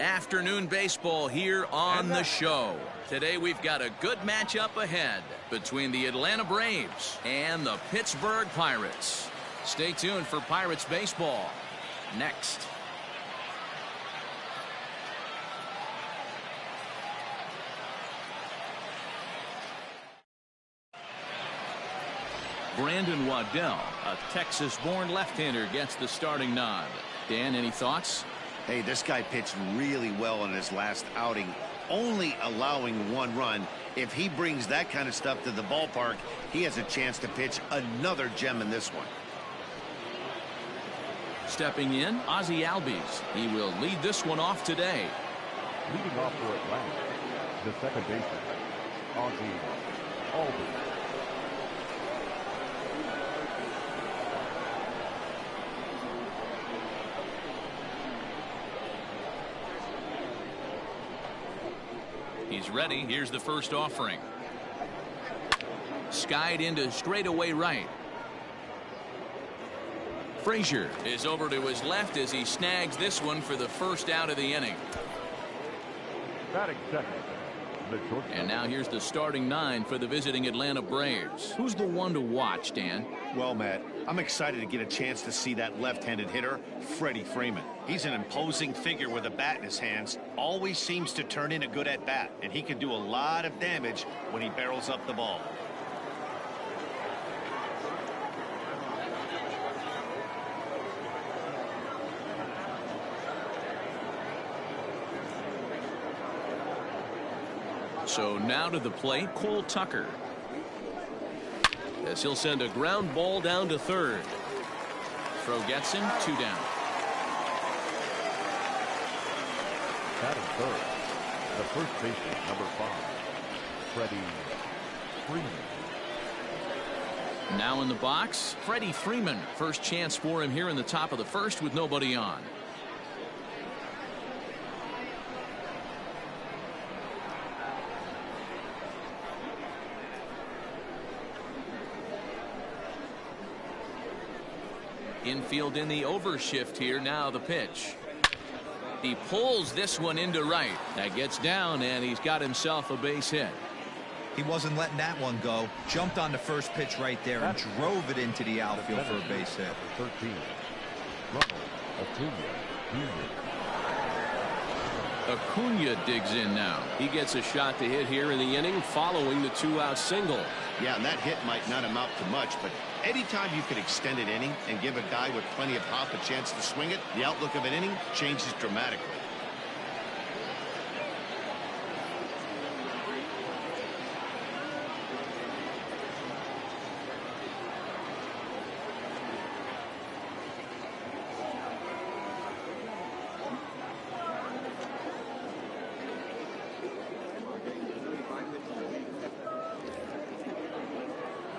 Afternoon baseball here on the show. Today we've got a good matchup ahead between the Atlanta Braves and the Pittsburgh Pirates. Stay tuned for Pirates baseball next. Brandon Waddell, a Texas-born left-hander, gets the starting nod. Dan, any thoughts? Hey, this guy pitched really well in his last outing, only allowing 1 run. If he brings that kind of stuff to the ballpark, he has a chance to pitch another gem in this one. Stepping in, Ozzie Albies. He will lead this one off today. Leading off for Atlanta, the second baseman, Ozzie Albies. He's ready. Here's the first offering. Skied into straightaway right. Frazier is over to his left as he snags this one for the first out of the inning. Batting second, and now here's the starting 9 for the visiting Atlanta Braves. Who's the one to watch, Dan? Well, Matt, I'm excited to get a chance to see that left-handed hitter, Freddy Freeman. He's an imposing figure with a bat in his hands, always seems to turn in a good at-bat, and he can do a lot of damage when he barrels up the ball. So now to the plate, Cole Tucker. As he'll send a ground ball down to third. Throw gets him, 2 down. batting third, the first baseman, number 5, Freddy Freeman. Now in the box, Freddy Freeman. First chance for him here in the top of the first with nobody on. Infield in the overshift here. Now the pitch. He pulls this one into right. That gets down, and he's got himself a base hit. He wasn't letting that one go. Jumped on the first pitch right there and drove it into the outfield for a base hit. 13, Ronald Acuna. Acuna digs in now. He gets a shot to hit here in the inning following the 2-out single. Yeah, and that hit might not amount to much, but anytime you can extend an inning and give a guy with plenty of pop a chance to swing it, the outlook of an inning changes dramatically.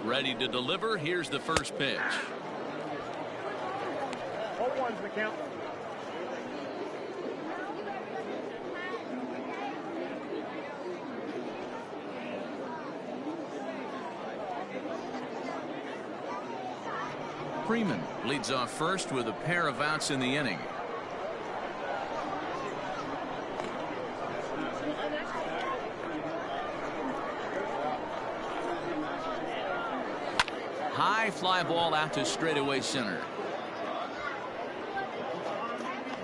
Ready to deliver. Here's the first pitch. 0-1's the count. Freeman leads off first with a pair of outs in the inning. High fly ball out to straightaway center.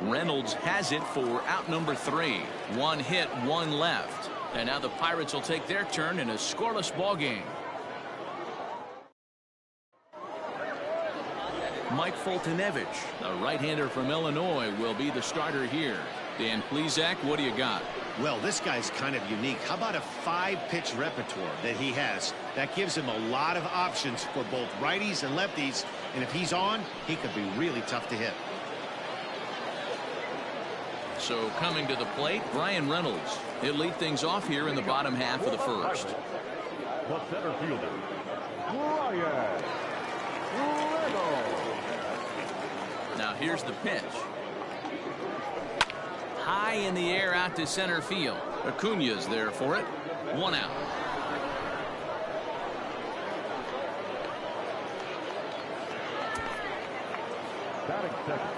Reynolds has it for out number 3. 1 hit, 1 left. And now the Pirates will take their turn in a scoreless ball game. Mike Foltynewicz, the right-hander from Illinois, will be the starter here. Dan Plesac, what do you got? Well, this guy's kind of unique. How about a 5-pitch repertoire that he has? That gives him a lot of options for both righties and lefties. And if he's on, he could be really tough to hit. So coming to the plate, Brian Reynolds. He'll lead things off here in the bottom half of the first. The center fielder, Brian Reynolds. Now here's the pitch. High in the air out to center field. Acuna's there for it. 1 out. Batting second,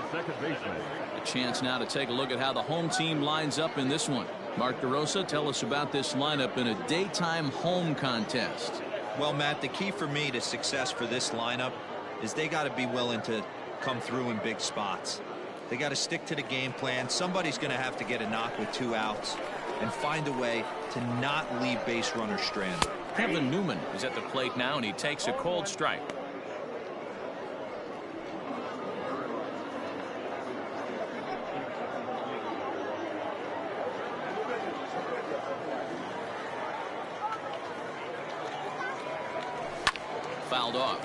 the second baseman. A chance now to take a look at how the home team lines up in this one. Mark DeRosa, tell us about this lineup in a daytime home contest. Well, Matt, the key for me to success for this lineup is they got to be willing to come through in big spots. They got to stick to the game plan. Somebody's going to have to get a knock with 2 outs and find a way to not leave base runners stranded. Kevin Newman is at the plate now, and he takes a cold strike. Fouled off.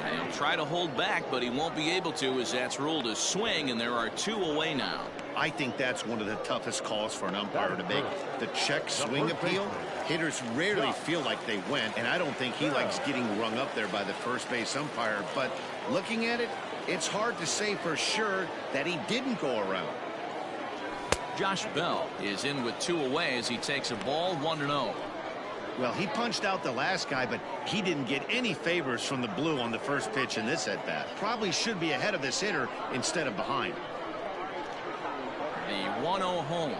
He'll try to hold back, but he won't be able to, as that's ruled a swing, and there are 2 away now. I think that's one of the toughest calls for an umpire to make. The check swing appeal. Hitters rarely feel like they went, and I don't think he likes getting rung up there by the first base umpire. But looking at it, it's hard to say for sure that he didn't go around. Josh Bell is in with 2 away as he takes a ball 1-0. Well, he punched out the last guy, but he didn't get any favors from the blue on the first pitch in this at-bat. Probably should be ahead of this hitter instead of behind. The 1-0 home.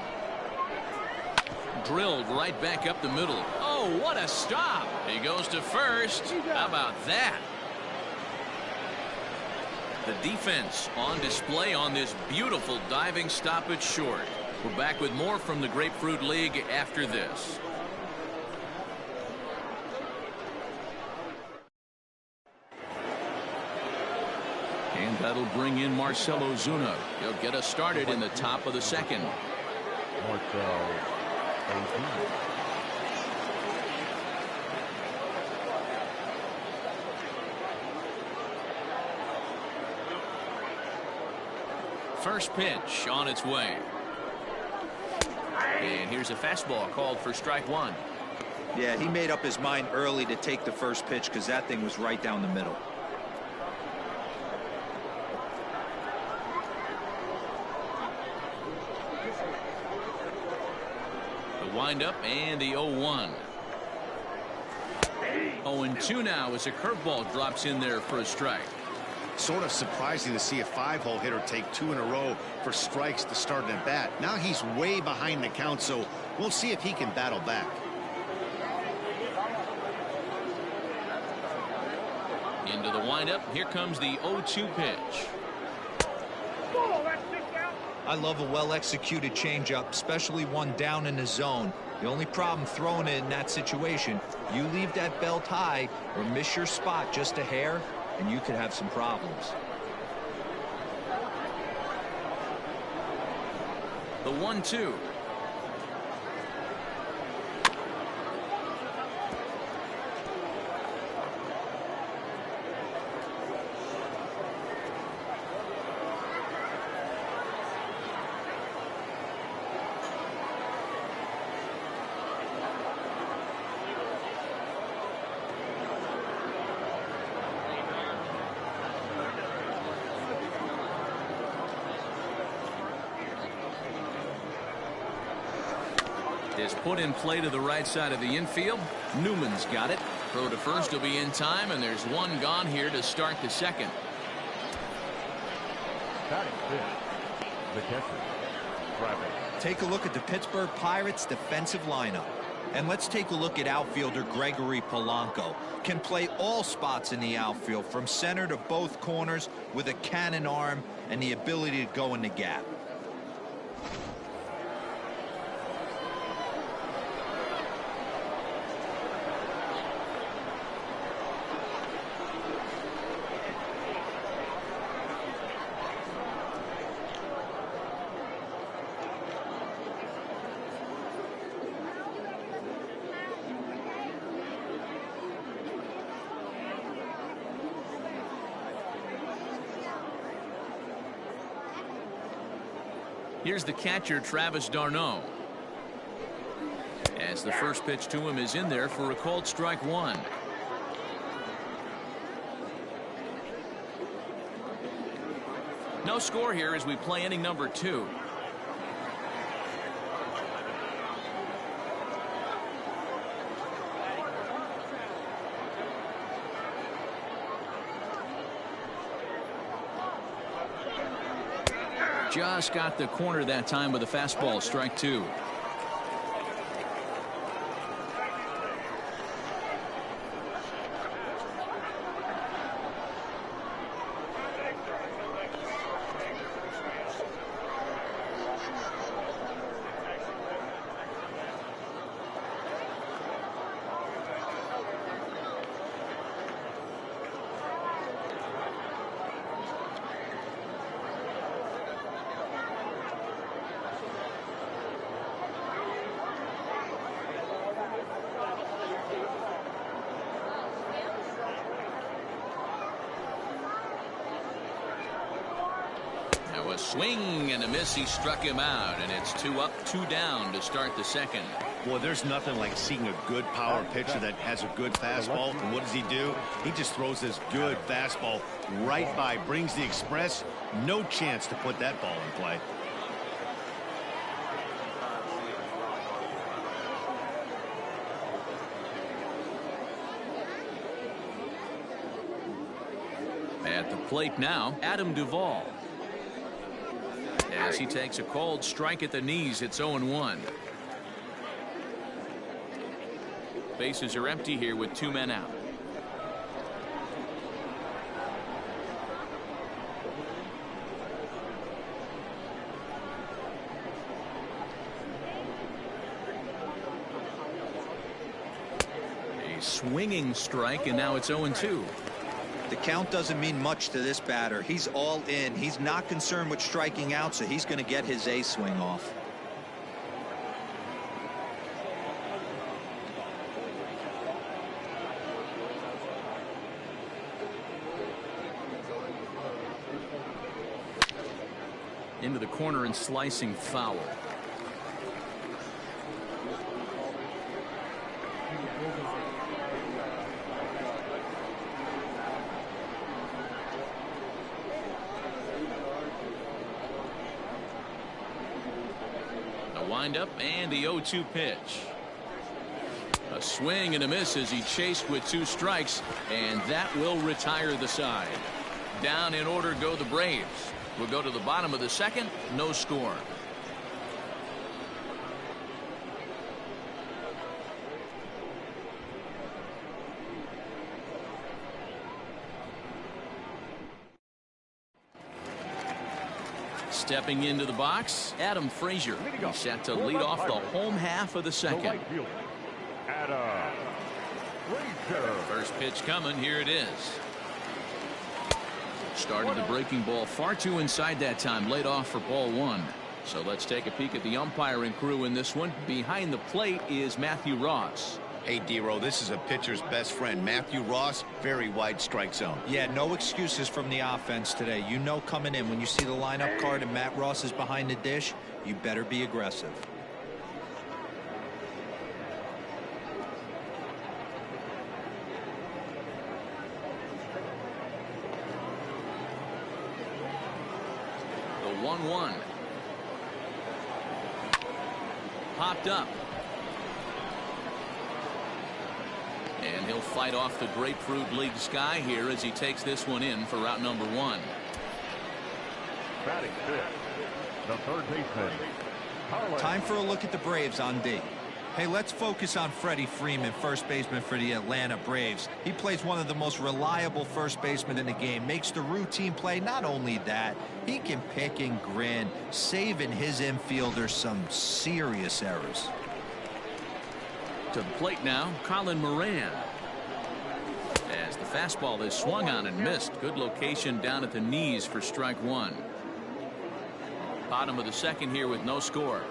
Drilled right back up the middle. Oh, what a stop. He goes to first. How about that? The defense on display on this beautiful diving stop at short. We're back with more from the Grapefruit League after this. And that'll bring in Marcell Ozuna. He'll get us started in the top of the second. Marcell Ozuna. First pitch on its way. And here's a fastball called for strike 1. Yeah, he made up his mind early to take the first pitch because that thing was right down the middle. The windup and the 0-1. 0-2 now as a curveball drops in there for a strike. Sort of surprising to see a 5-hole hitter take 2 in a row for strikes to start an at-bat. Now he's way behind the count, so we'll see if he can battle back. Into the windup. Here comes the 0-2 pitch. I love a well-executed changeup, especially one down in the zone. The only problem throwing it in that situation, you leave that belt high or miss your spot just a hair, and you could have some problems. The 1-2. Is put in play to the right side of the infield. Newman's got it. Throw to first will be in time, and there's one gone here to start the second. Batting fifth, the catcher, Travis. Take a look at the Pittsburgh Pirates defensive lineup. And let's take a look at outfielder Gregory Polanco. Can play all spots in the outfield from center to both corners with a cannon arm and the ability to go in the gap. Here's the catcher, Travis d'Arnaud. As the first pitch to him is in there for a called strike 1. No score here as we play inning number 2. Just got the corner that time with a fastball, strike 2. A swing and a miss. He struck him out, and it's 2 up, 2 down to start the second. Well, there's nothing like seeing a good power pitcher that has a good fastball. And what does he do? He just throws this good fastball right by, brings the express. No chance to put that ball in play. At the plate now, Duvall. As he takes a cold strike at the knees, it's 0-1. Bases are empty here with 2 men out. A swinging strike, and now it's 0-2. The count doesn't mean much to this batter. He's all in. He's not concerned with striking out, so he's going to get his A swing off. Into the corner and slicing foul. Windup and the 0-2 pitch. A swing and a miss as he chased with 2 strikes, and that will retire the side. Down in order go the Braves. We'll go to the bottom of the second. No score. Stepping into the box, Frazier. He's set to lead off the home half of the second. First pitch coming. Here it is. Started the breaking ball far too inside that time. Laid off for ball 1. So let's take a peek at the umpiring crew in this one. Behind the plate is Matthew Ross. Hey, D-Row, this is a pitcher's best friend. Matthew Ross, very wide strike zone. Yeah, no excuses from the offense today. You know coming in when you see the lineup card and Matt Ross is behind the dish, you better be aggressive. The 1-1. Popped up. And he'll fight off the Grapefruit League sky here as he takes this one in for route number 1. Batting fifth, the third baseman. Time for a look at the Braves on D. Hey, let's focus on Freddy Freeman, first baseman for the Atlanta Braves. He plays one of the most reliable first basemen in the game, makes the routine play. Not only that, he can pick and grin, saving his infielders some serious errors. To the plate now, Colin Moran. As the fastball is swung on and missed. Good location down at the knees for strike 1. Bottom of the second here with no score.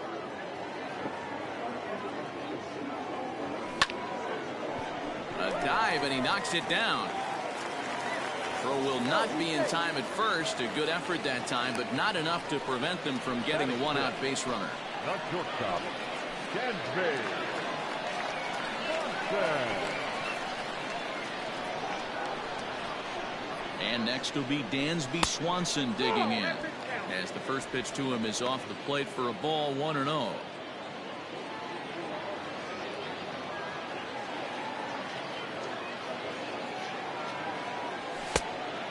A dive, and he knocks it down. Throw will not be in time at first. A good effort that time, but not enough to prevent them from getting a one-out base runner. The shortstop, Dansby Swanson. And next will be Dansby Swanson digging in. As the first pitch to him is off the plate for a ball, 1-0.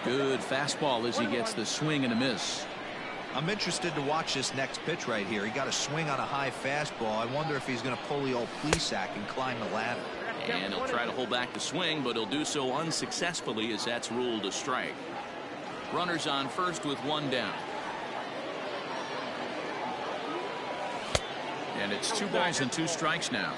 Good fastball as he gets the swing and a miss. I'm interested to watch this next pitch right here. He got a swing on a high fastball. I wonder if he's going to pull the old Plesac and climb the ladder. And he'll try to hold back the swing, but he'll do so unsuccessfully as that's ruled a strike. Runners on first with one down. And it's 2 balls and 2 strikes now.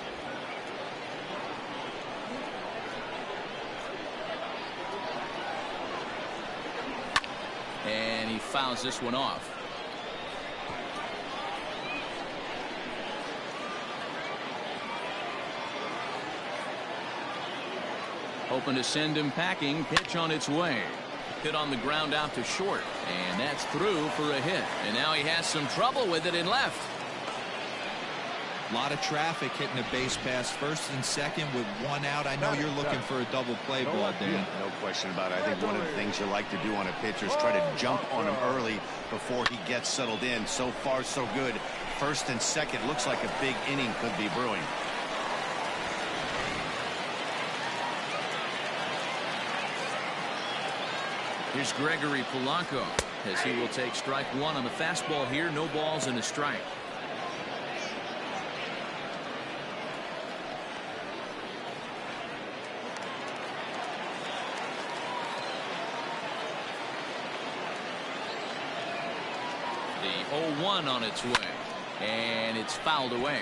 And he fouls this one off. Hoping to send him packing. Pitch on its way. Hit on the ground out to short. And that's through for a hit. And now he has some trouble with it in left. A lot of traffic hitting a base pass first and second with 1 out. I know you're looking for a double play ball, Dan. No question about it. I think one of the things you like to do on a pitcher is try to jump on him early before he gets settled in. So far, so good. First and second looks like a big inning could be brewing. Here's Gregory Polanco as he will take strike 1 on the fastball here. No balls and a strike. The 0-1 on its way, and it's fouled away.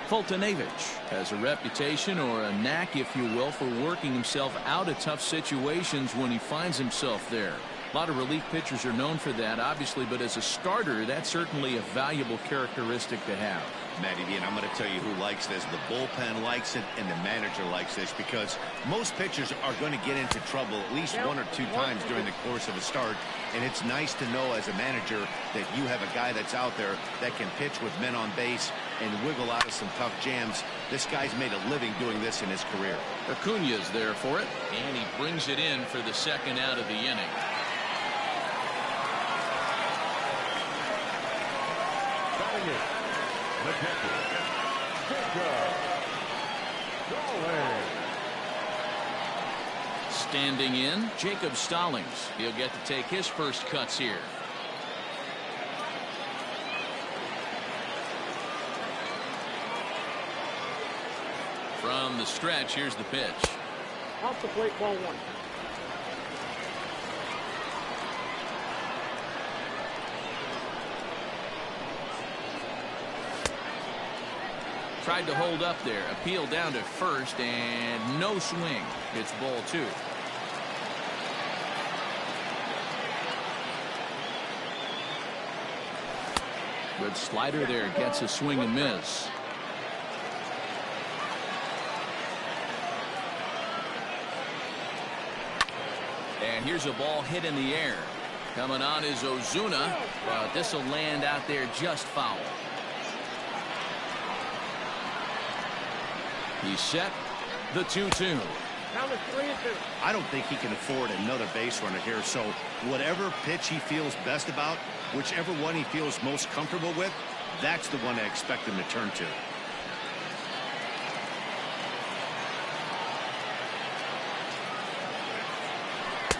Fultonevich has a reputation, or a knack if you will, for working himself out of tough situations when he finds himself there. A lot of relief pitchers are known for that, obviously, but as a starter, that's certainly a valuable characteristic to have. Matty B, and I'm going to tell you who likes this. The bullpen likes it, and the manager likes this, because most pitchers are going to get into trouble at least 1 or 2 times during the course of a start, and it's nice to know as a manager that you have a guy that's out there that can pitch with men on base and wiggle out of some tough jams. This guy's made a living doing this in his career. Acuna's there for it, and he brings it in for the 2nd out of the inning. Standing in, Jacob Stallings. He'll get to take his first cuts here. From the stretch, here's the pitch. Off the plate, ball 1. Tried to hold up there. Appeal down to first, and no swing. It's ball 2. Good slider there. Gets a swing and miss. And here's a ball hit in the air. Coming on is Ozuna, but this will land out there just foul. He's set. The 2-2. I don't think he can afford another base runner here, so whatever pitch he feels best about, whichever one he feels most comfortable with, that's the one I expect him to turn to.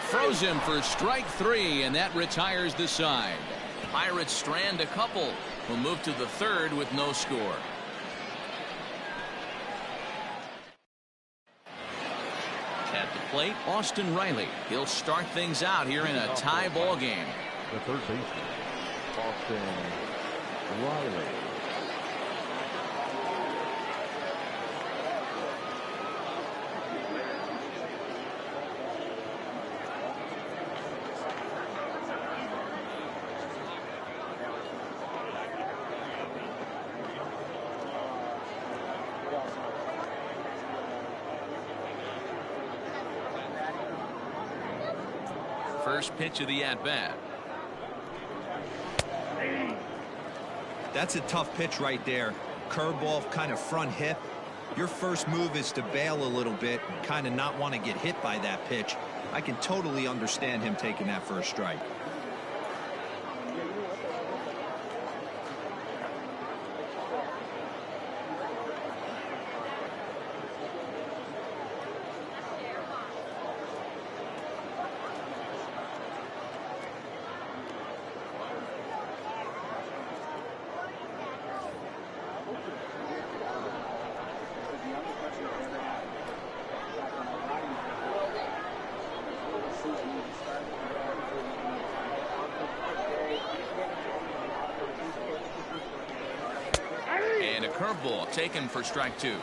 Throws him for strike 3, and that retires the side. Pirates strand a couple. Will move to the 3rd with no score. At the plate, Austin Riley. He'll start things out here in a tie ball game. The third baseman, Austin Riley. First pitch of the at-bat. That's a tough pitch right there. Curveball, kind of front hip. Your first move is to bail a little bit and kind of not want to get hit by that pitch. I can totally understand him taking that first strike. curveball taken for strike 2.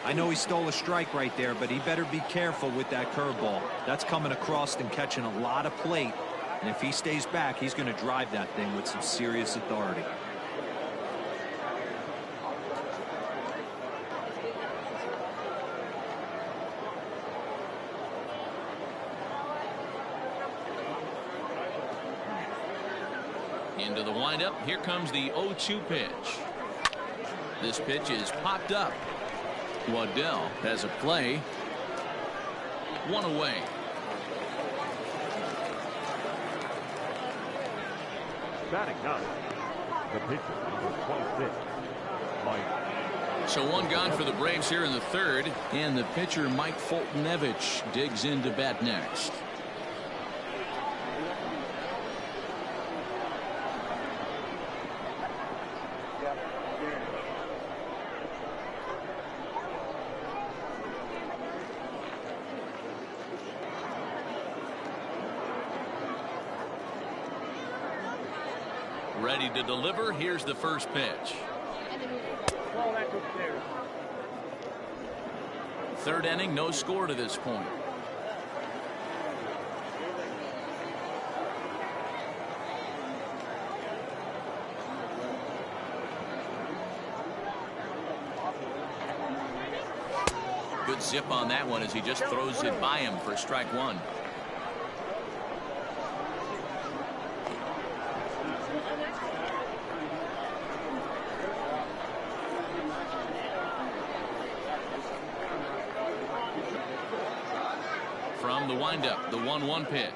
I know he stole a strike right there, but he better be careful with that curveball. That's coming across and catching a lot of plate. And if he stays back, he's going to drive that thing with some serious authority. Into the windup. Here comes the 0-2 pitch. This pitch is popped up. Waddell has a play. 1 away. Batting ninth, the pitcher, number 26, Mike. So 1 gone for the Braves here in the 3rd, and the pitcher Mike Foltynewicz digs into bat next. Ready to deliver. Here's the first pitch. Ball that took there. 3rd inning, no score to this point. Good zip on that one as he just throws it by him for strike 1. From the windup, the 1-1 pitch.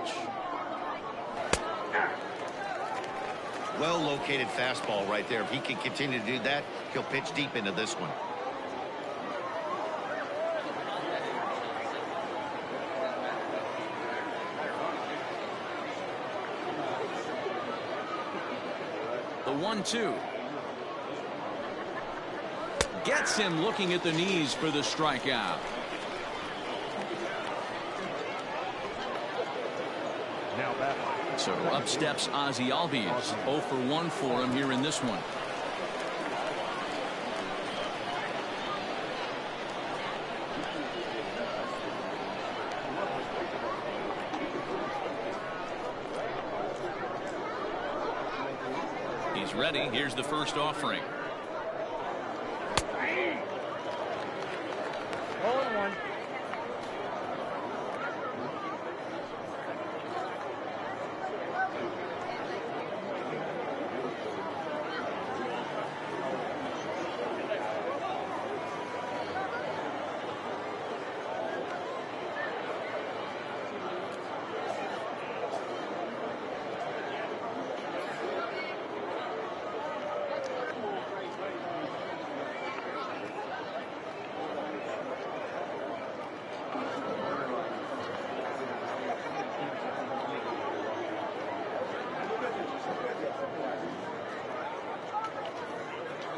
Well located fastball right there. If he can continue to do that, he'll pitch deep into this one. The 1-2. Gets him looking at the knees for the strikeout. Now that So up steps Ozzie Albies. 0 for 1 for him here in this one. He's ready. Here's the first offering. 0-1.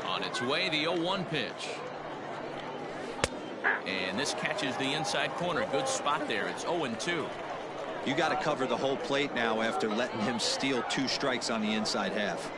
On its way, the 0-1 pitch. And this catches the inside corner. Good spot there. It's 0-2. You got to cover the whole plate now after letting him steal 2 strikes on the inside half.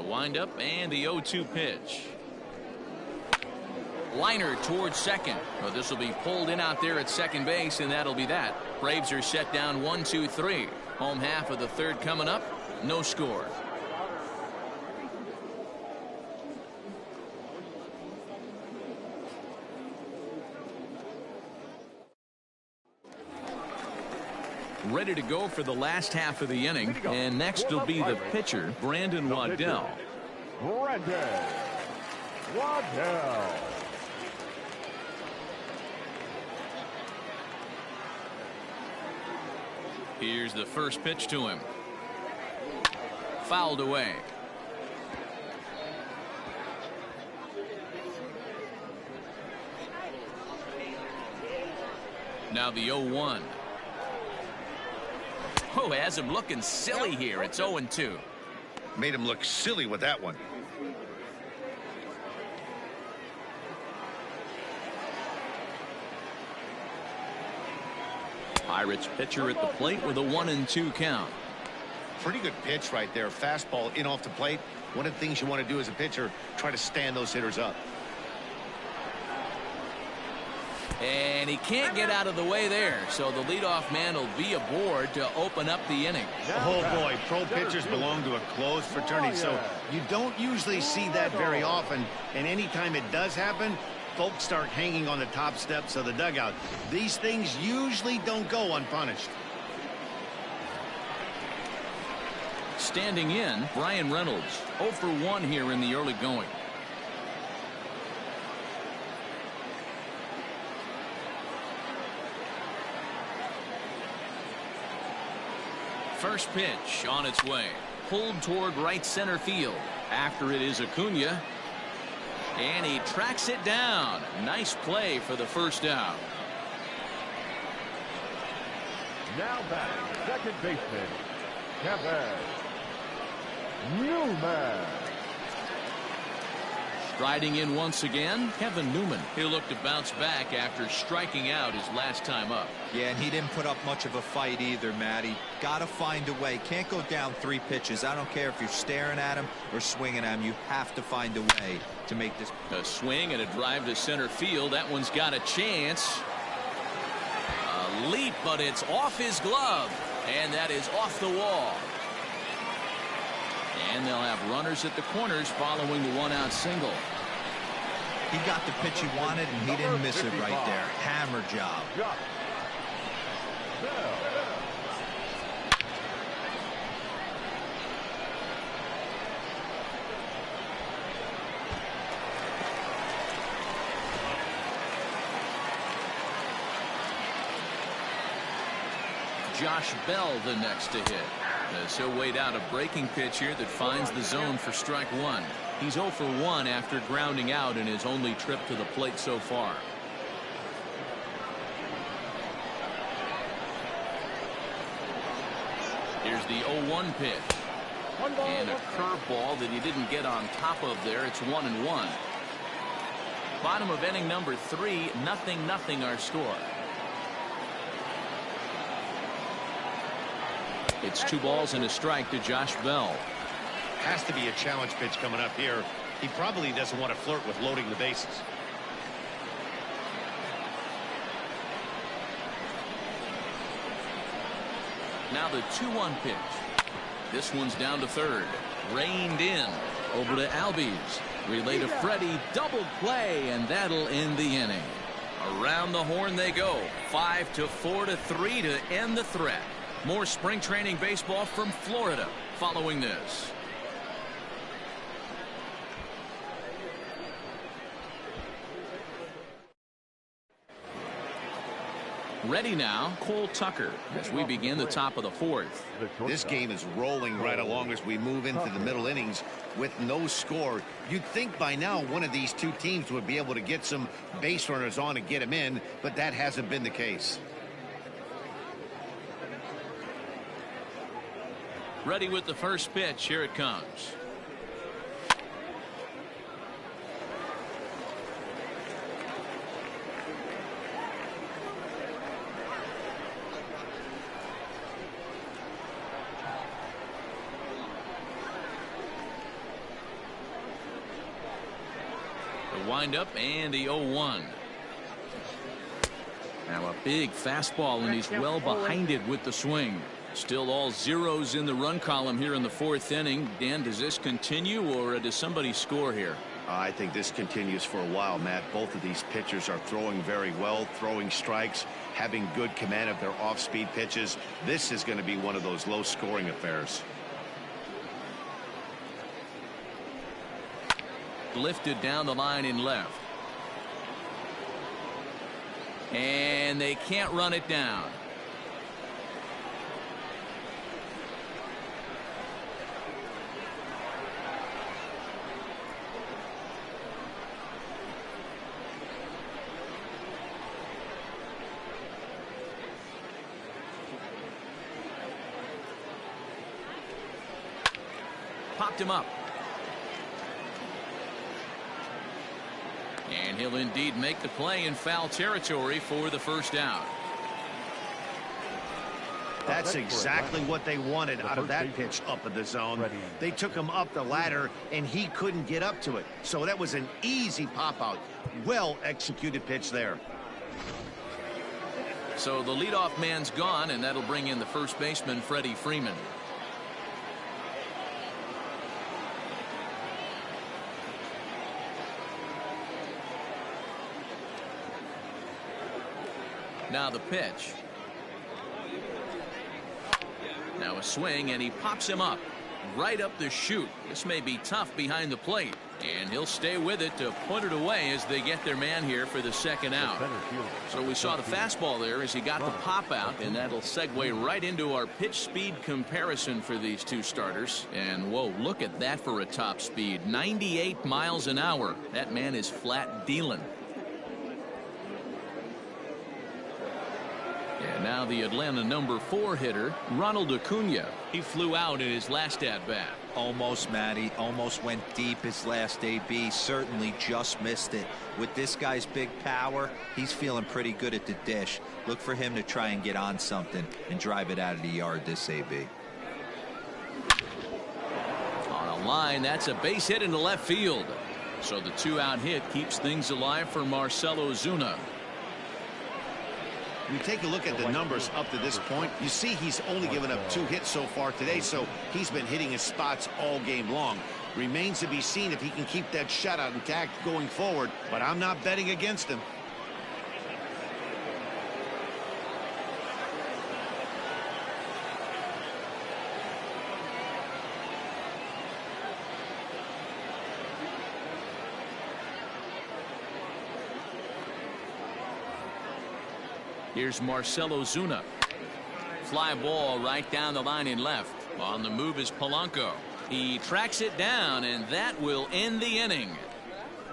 Windup and the 0-2 pitch. Liner towards second. Well, this will be pulled in out there at second base, and that'll be that. Braves are set down 1-2-3. Home half of the 3rd coming up. No score. Ready to go for the last half of the inning, and next will be the pitcher, Brandon Waddell. Brandon Waddell. Here's the first pitch to him. Fouled away. Now the 0-1. Oh, has him looking silly here. It's 0-2. Made him look silly with that one. Pirates pitcher at the plate with a 1-2 count. Pretty good pitch right there. Fastball in off the plate. One of the things you want to do as a pitcher, try to stand those hitters up. And he can't get out of the way there, so the leadoff man will be aboard to open up the inning. Oh boy, pro pitchers belong to a closed fraternity, so you don't usually see that very often. And anytime it does happen, folks start hanging on the top steps of the dugout. These things usually don't go unpunished. Standing in, Brian Reynolds, 0 for 1 here in the early going. First pitch on its way. Pulled toward right center field. After it is Acuna. And he tracks it down. Nice play for the first out. Now back, second baseman, Kevin Newman. Striding in once again, Kevin Newman. He'll look to bounce back after striking out his last time up. Yeah, and he didn't put up much of a fight either, Matty. Got to find a way. Can't go down 3 pitches. I don't care if you're staring at him or swinging at him. You have to find a way to make this. A swing and a drive to center field. That one's got a chance. A leap, but it's off his glove. And that is off the wall. And they'll have runners at the corners following the 1-out single. He got the pitch he wanted, and he didn't miss it right there. Hammer job. Josh Bell the next to hit. As he'll wait out a breaking pitch here that finds the zone for strike 1. He's 0 for 1 after grounding out in his only trip to the plate so far. Here's the 0-1 pitch. And a curveball that he didn't get on top of there. It's 1-1. Bottom of inning number 3, 0-0 our score. It's 2 balls and a strike to Josh Bell. Has to be a challenge pitch coming up here. He probably doesn't want to flirt with loading the bases. Now the 2-1 pitch. This one's down to third. Reined in. Over to Albies. Relay to Freddy. Double play, and that'll end the inning. Around the horn they go. 5-4-3 to end the threat. More spring training baseball from Florida following this. Ready now, Cole Tucker, as we begin the top of the 4th. This game is rolling right along as we move into the middle innings with no score. You'd think by now one of these two teams would be able to get some base runners on and get them in, but that hasn't been the case. Ready with the first pitch. Here it comes. The windup and the 0-1. Now a big fastball, and he's well behind it with the swing. Still all zeros in the run column here in the 4th inning. Dan, does this continue, or does somebody score here? I think this continues for a while, Matt. Both of these pitchers are throwing very well, throwing strikes, having good command of their off-speed pitches. This is going to be one of those low-scoring affairs. Lifted down the line in left. And they can't run it down. popped him up. And he'll indeed make the play in foul territory for the first out. That's exactly what they wanted out of that pitch up in the zone. They took him up the ladder, and he couldn't get up to it. So that was an easy pop-out. Well-executed pitch there. So the leadoff man's gone, and that'll bring in the first baseman, Freddy Freeman. Now the pitch. Now a swing, and he pops him up right up the chute. This may be tough behind the plate, and he'll stay with it to put it away as they get their man here for the second out. So we saw the fastball there as he got the pop out, and that'll segue right into our pitch speed comparison for these two starters. And whoa, look at that for a top speed, 98 miles an hour. That man is flat dealing. And now the Atlanta number 4 hitter, Ronald Acuna. He flew out in his last at-bat. Almost, Matty. Almost went deep his last AB. Certainly just missed it. With this guy's big power, he's feeling pretty good at the dish. Look for him to try and get on something and drive it out of the yard this AB. On a line, that's a base hit into left field. So the 2-out hit keeps things alive for Marcell Ozuna. We take a look at the numbers up to this point. You see he's only given up 2 hits so far today, so he's been hitting his spots all game long. Remains to be seen if he can keep that shutout intact going forward, but I'm not betting against him. Here's Marcell Ozuna. Fly ball right down the line in left. On the move is Polanco. He tracks it down, and that will end the inning.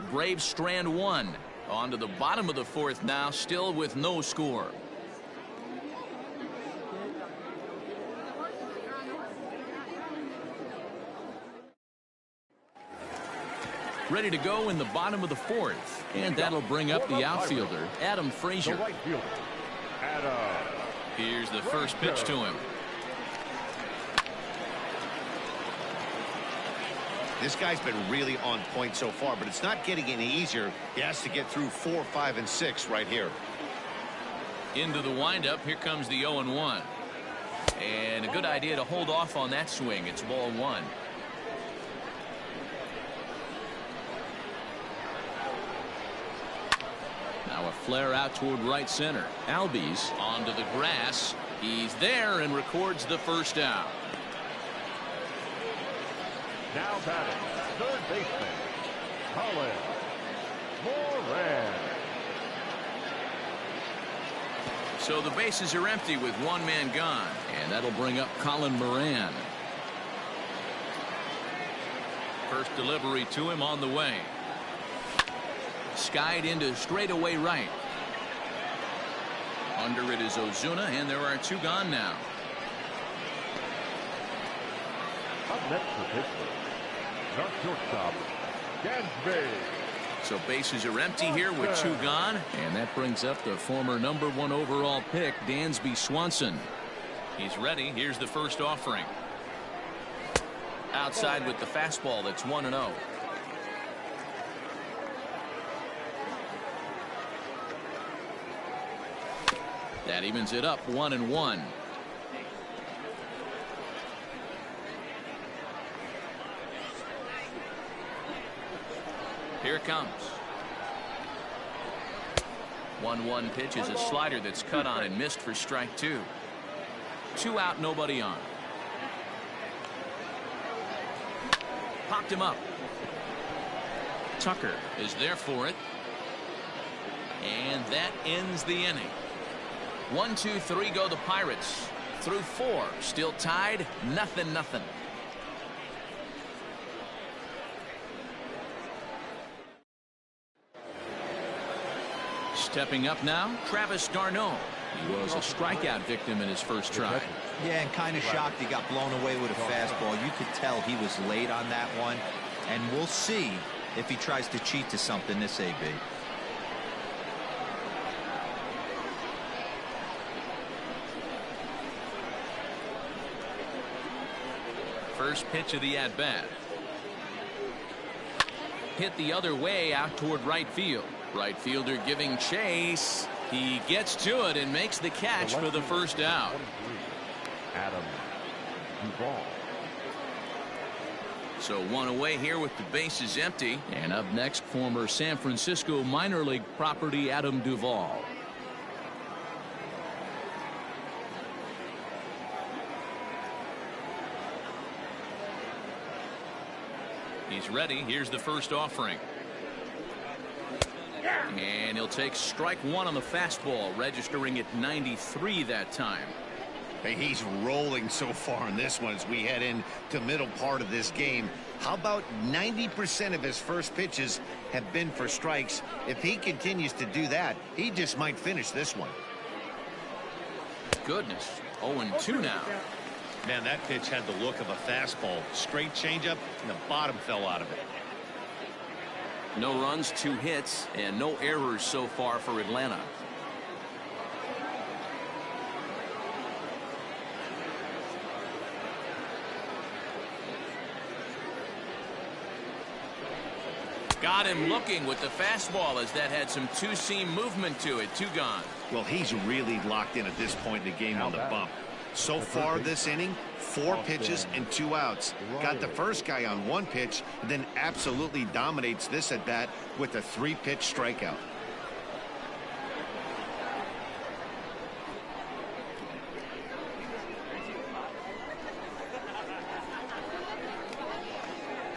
Braves strand 1. On to the bottom of the 4th now, still with no score. Ready to go in the bottom of the 4th. And that'll bring up the outfielder, Adam Frazier. Here's the first pitch to him. This guy's been really on point so far, but it's not getting any easier. He has to get through 4, 5, and 6 right here. Into the windup. Here comes the 0-1. And a good idea to hold off on that swing. It's ball 1. Now a flare out toward right center. Albies onto the grass. He's there and records the first out. Now batting, third baseman, Colin Moran. So the bases are empty with one man gone, and that'll bring up Colin Moran. First delivery to him on the way. Skied into straightaway right. Under it is Ozuna, and there are 2 gone now. Up next for Pittsburgh, our shortstop, Dansby. So bases are empty here with 2 gone, and that brings up the former number 1 overall pick, Dansby Swanson. He's ready. Here's the first offering. Outside with the fastball. That's 1-0. That evens it up 1-1. Here it comes. 1-1 pitch is a slider that's cut on and missed for strike 2. 2 out, nobody on. Popped him up. Tucker is there for it. And that ends the inning. 1, 2, 3 go the Pirates. Through 4, still tied, 0-0. Stepping up now, Travis d'Arnaud. He was a strikeout victim in his first try. Yeah, and kind of shocked he got blown away with a fastball. You could tell he was late on that one. And we'll see if he tries to cheat to something this AB. First pitch of the at-bat. Hit the other way out toward right field. Right fielder giving chase. He gets to it and makes the catch for the first out. Adam Duvall. So one away here with the bases empty. And up next, former San Francisco minor league property Adam Duvall. He's ready. Here's the first offering. And he'll take strike one on the fastball, registering at 93 that time. Hey, he's rolling so far in this one as we head into middle part of this game. How about 90% of his first pitches have been for strikes? If he continues to do that, he just might finish this one. Goodness. 0-2 now. Man, that pitch had the look of a fastball. Straight changeup, and the bottom fell out of it. No runs, 2 hits, and no errors so far for Atlanta. Got him looking with the fastball as that had some two-seam movement to it. 2 gone. Well, he's really locked in at this point in the game on the bump. So far this inning, 4 pitches and 2 outs. Got the first guy on 1 pitch, and then absolutely dominates this at bat with a 3-pitch strikeout.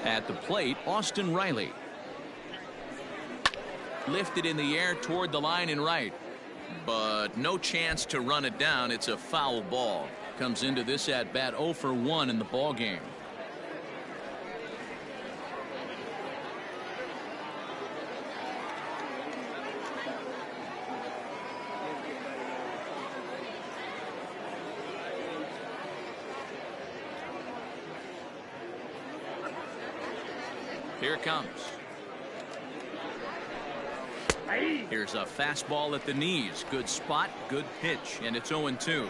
At the plate, Austin Riley. Lifted in the air toward the line and right. But no chance to run it down. It's a foul ball. Comes into this at bat 0 for 1 in the ball game. Here it comes. Here's a fastball at the knees. Good spot, good pitch, and it's 0-2.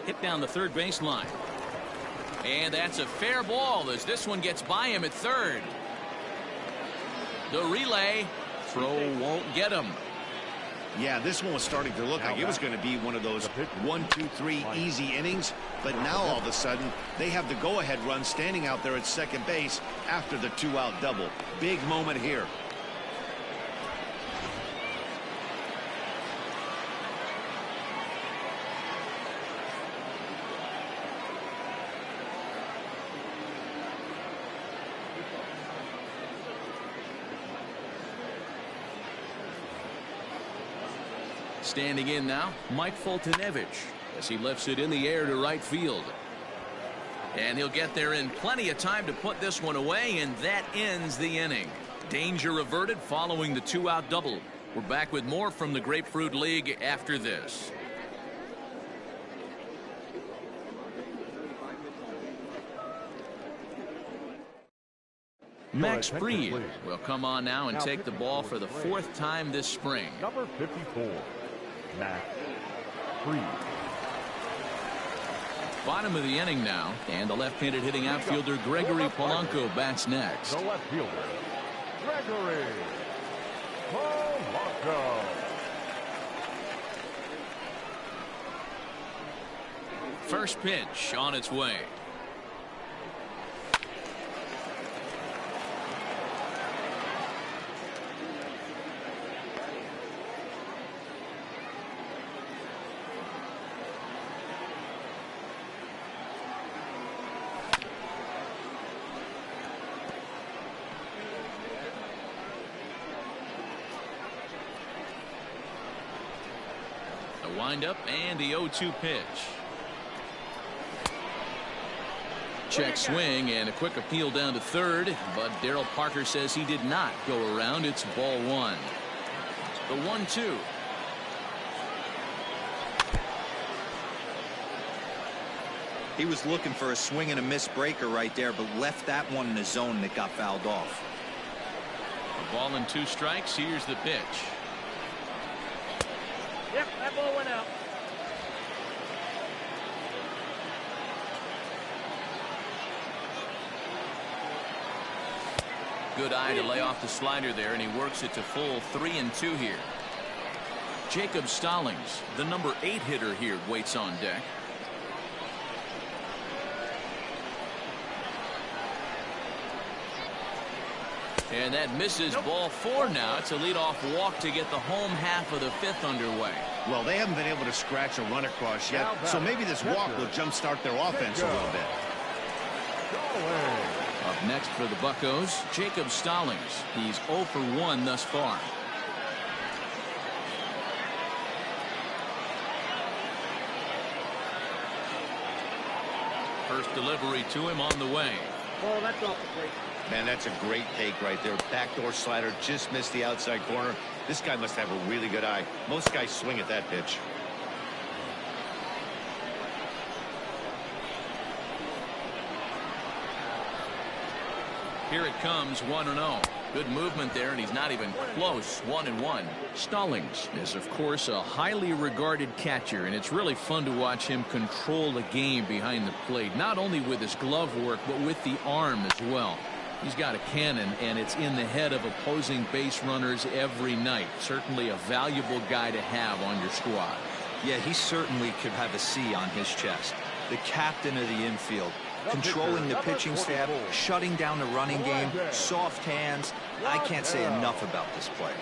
Hit down the third baseline. And that's a fair ball as this one gets by him at third. The relay. Throw won't get him. Yeah, this one was starting to look like it was going to be one of those 1, 2, 3 easy innings. But now all of a sudden, they have the go-ahead run standing out there at second base after the 2-out double. Big moment here. Standing in now, Mike Foltynewicz as he lifts it in the air to right field. And he'll get there in plenty of time to put this one away, and that ends the inning. Danger averted following the 2-out double. We're back with more from the Grapefruit League after this. Max Fried will come on now and take the ball for the 4th time this spring. Number 54, Max Fried. Bottom of the inning now, and the left-handed hitting outfielder Gregory Polanco bats next. The left fielder, Gregory Polanco. First pitch on its way. The windup and the 0-2 pitch. Check swing and a quick appeal down to third, but Darryl Parker says he did not go around. It's ball one. The 1-2. He was looking for a swing and a miss breaker right there, but left that one in the zone that got fouled off. A ball and 2 strikes. Here's the pitch. Yep, that ball went out. Good eye to lay off the slider there, and he works it to full 3-2 here. Jacob Stallings, the number 8 hitter here, waits on deck. And that misses ball 4 now. It's a leadoff walk to get the home half of the 5th underway. Well, they haven't been able to scratch a run across yet, so maybe this walk will jumpstart their offense a little bit. Up next for the Buccos, Jacob Stallings. He's 0 for 1 thus far. First delivery to him on the way. Oh, that's off the plate. Man, that's a great take right there. Backdoor slider just missed the outside corner. This guy must have a really good eye. Most guys swing at that pitch. Here it comes, 1-0. Good movement there, and he's not even close. 1-1. Stallings is, of course, a highly regarded catcher, and it's really fun to watch him control the game behind the plate, not only with his glove work, but with the arm as well. He's got a cannon, and it's in the head of opposing base runners every night. Certainly a valuable guy to have on your squad. Yeah, he certainly could have a C on his chest. The captain of the infield, controlling the pitching staff, shutting down the running game, soft hands. I can't say enough about this player.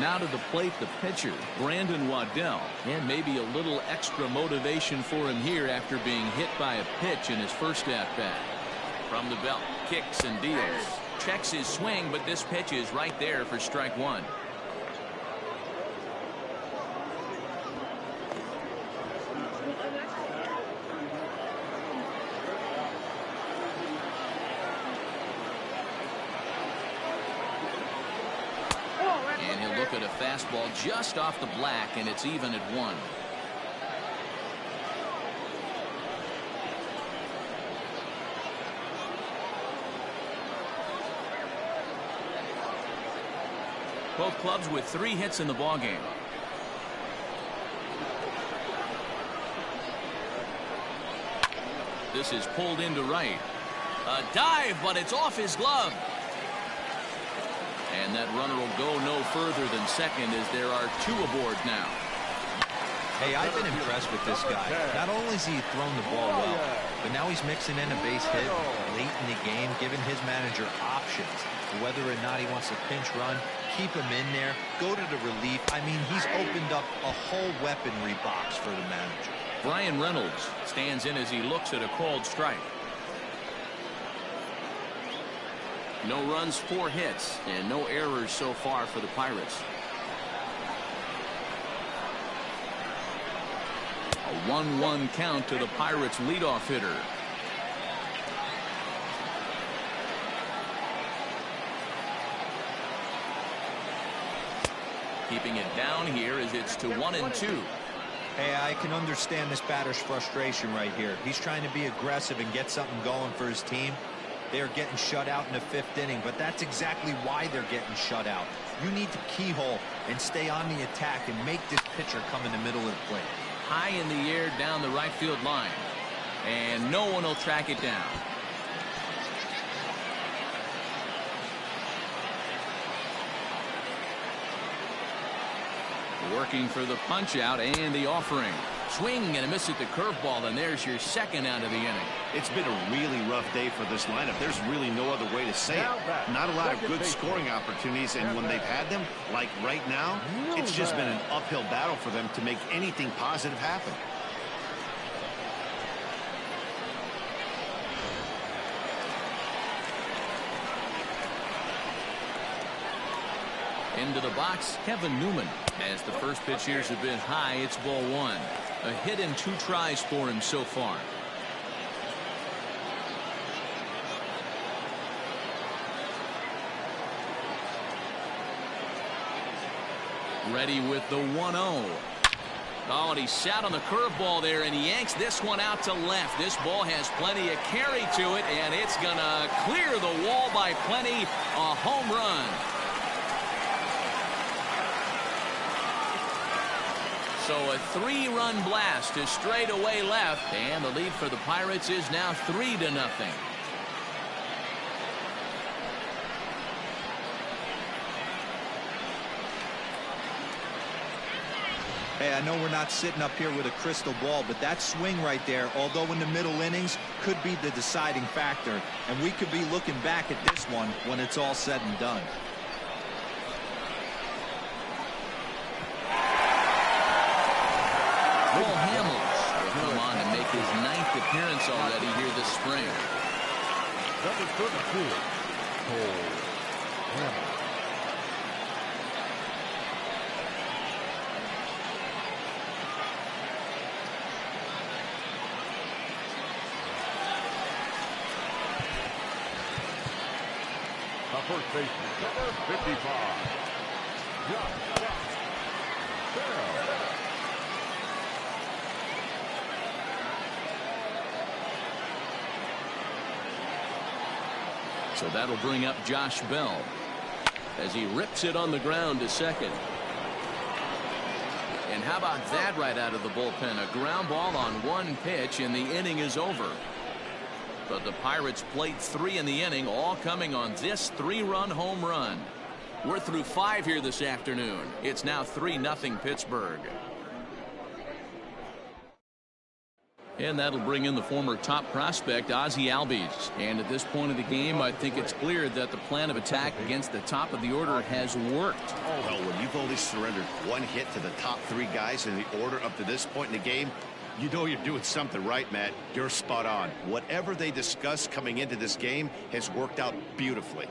Now to the plate, the pitcher, Brandon Waddell, and maybe a little extra motivation for him here after being hit by a pitch in his first at-bat. From the belt, kicks and deals. Checks his swing, but this pitch is right there for strike 1. And he'll look at a fastball just off the black, and it's even at 1. Both clubs with 3 hits in the ballgame. This is pulled into right. A dive, but it's off his glove. And that runner will go no further than second as there are 2 aboard now. Hey, I've been impressed with this guy. Not only has he thrown the ball well, but now he's mixing in a base hit late in the game, giving his manager options. Whether or not he wants to pinch run, keep him in there, go to the relief. I mean, he's opened up a whole weaponry box for the manager. Brian Reynolds stands in as he looks at a called strike. No runs, 4 hits, and no errors so far for the Pirates. A 1-1 count to the Pirates' leadoff hitter. Keeping it down here as it's to 1-2. Hey, I can understand this batter's frustration right here. He's trying to be aggressive and get something going for his team. They're getting shut out in the 5th inning, but that's exactly why they're getting shut out. You need to keyhole and stay on the attack and make this pitcher come in the middle of the plate. High in the air down the right field line, and no one will track it down. Working for the punch out and the offering. Swing and a miss at the curveball, and there's your second out of the inning. It's been a really rough day for this lineup. There's really no other way to say it. Not a lot of good scoring opportunities, and when they've had them, like right now, it's just been an uphill battle for them to make anything positive happen. Into the box, Kevin Newman. As the first pitch here has been high, it's ball one. A hit in 2 tries for him so far. Ready with the 1-0. Oh, and he sat on the curveball there, and he yanks this one out to left. This ball has plenty of carry to it, and it's going to clear the wall by plenty. A home run. So a 3-run blast to straightaway left, and the lead for the Pirates is now 3-0. Hey, I know we're not sitting up here with a crystal ball, but that swing right there, although in the middle innings, could be the deciding factor. And we could be looking back at this one when it's all said and done. Will Hamels will come on and make his 9th appearance already here this spring. Number 32, Cole Hamels. First baseman, number 55, Josh Bell. So that'll bring up Josh Bell as he rips it on the ground to second. And how about that right out of the bullpen? A ground ball on 1 pitch, and the inning is over. But the Pirates played 3 in the inning, all coming on this 3-run home run. We're through 5 here this afternoon. It's now 3-0 Pittsburgh. And that'll bring in the former top prospect, Ozzie Albies. And at this point of the game, I think it's clear that the plan of attack against the top of the order has worked. Well, when you've only surrendered 1 hit to the top 3 guys in the order up to this point in the game, you know you're doing something right, Matt. You're spot on. Whatever they discussed coming into this game has worked out beautifully.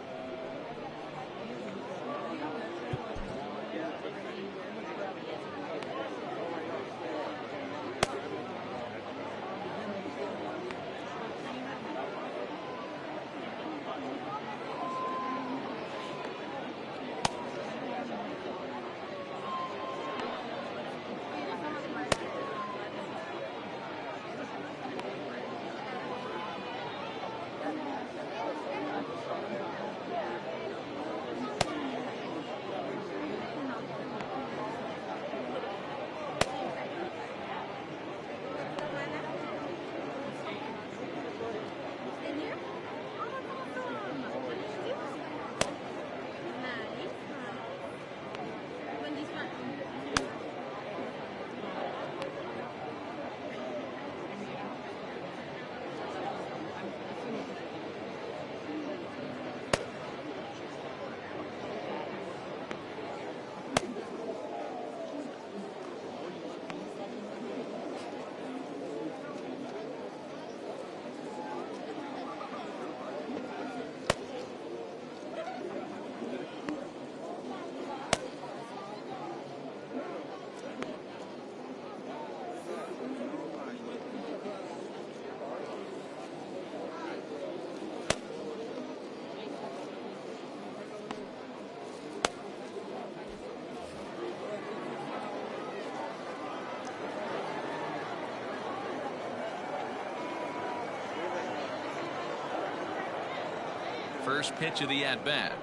First pitch of the at-bat.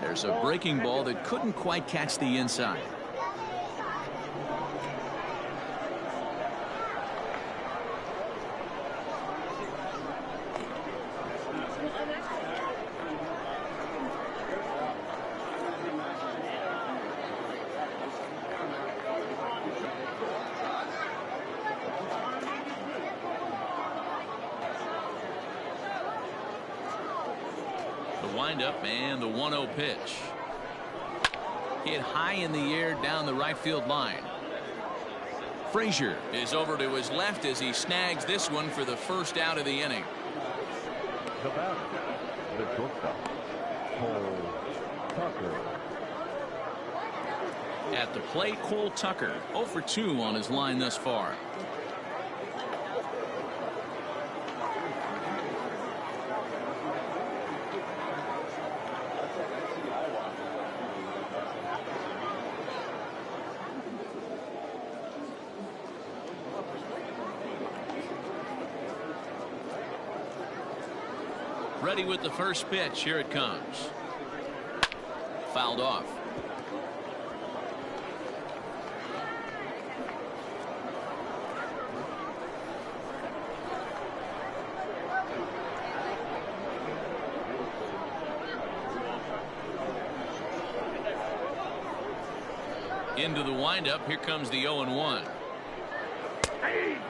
There's a breaking ball that couldn't quite catch the inside. Windup and the 1-0 pitch. Hit high in the air down the right field line. Frazier is over to his left as he snags this one for the first out of the inning. The batter, the shortstop, Cole Tucker. At the plate, Cole Tucker, 0 for 2 on his line thus far. Ready with the first pitch. Here it comes. Fouled off. Into the windup. Here comes the 0-1.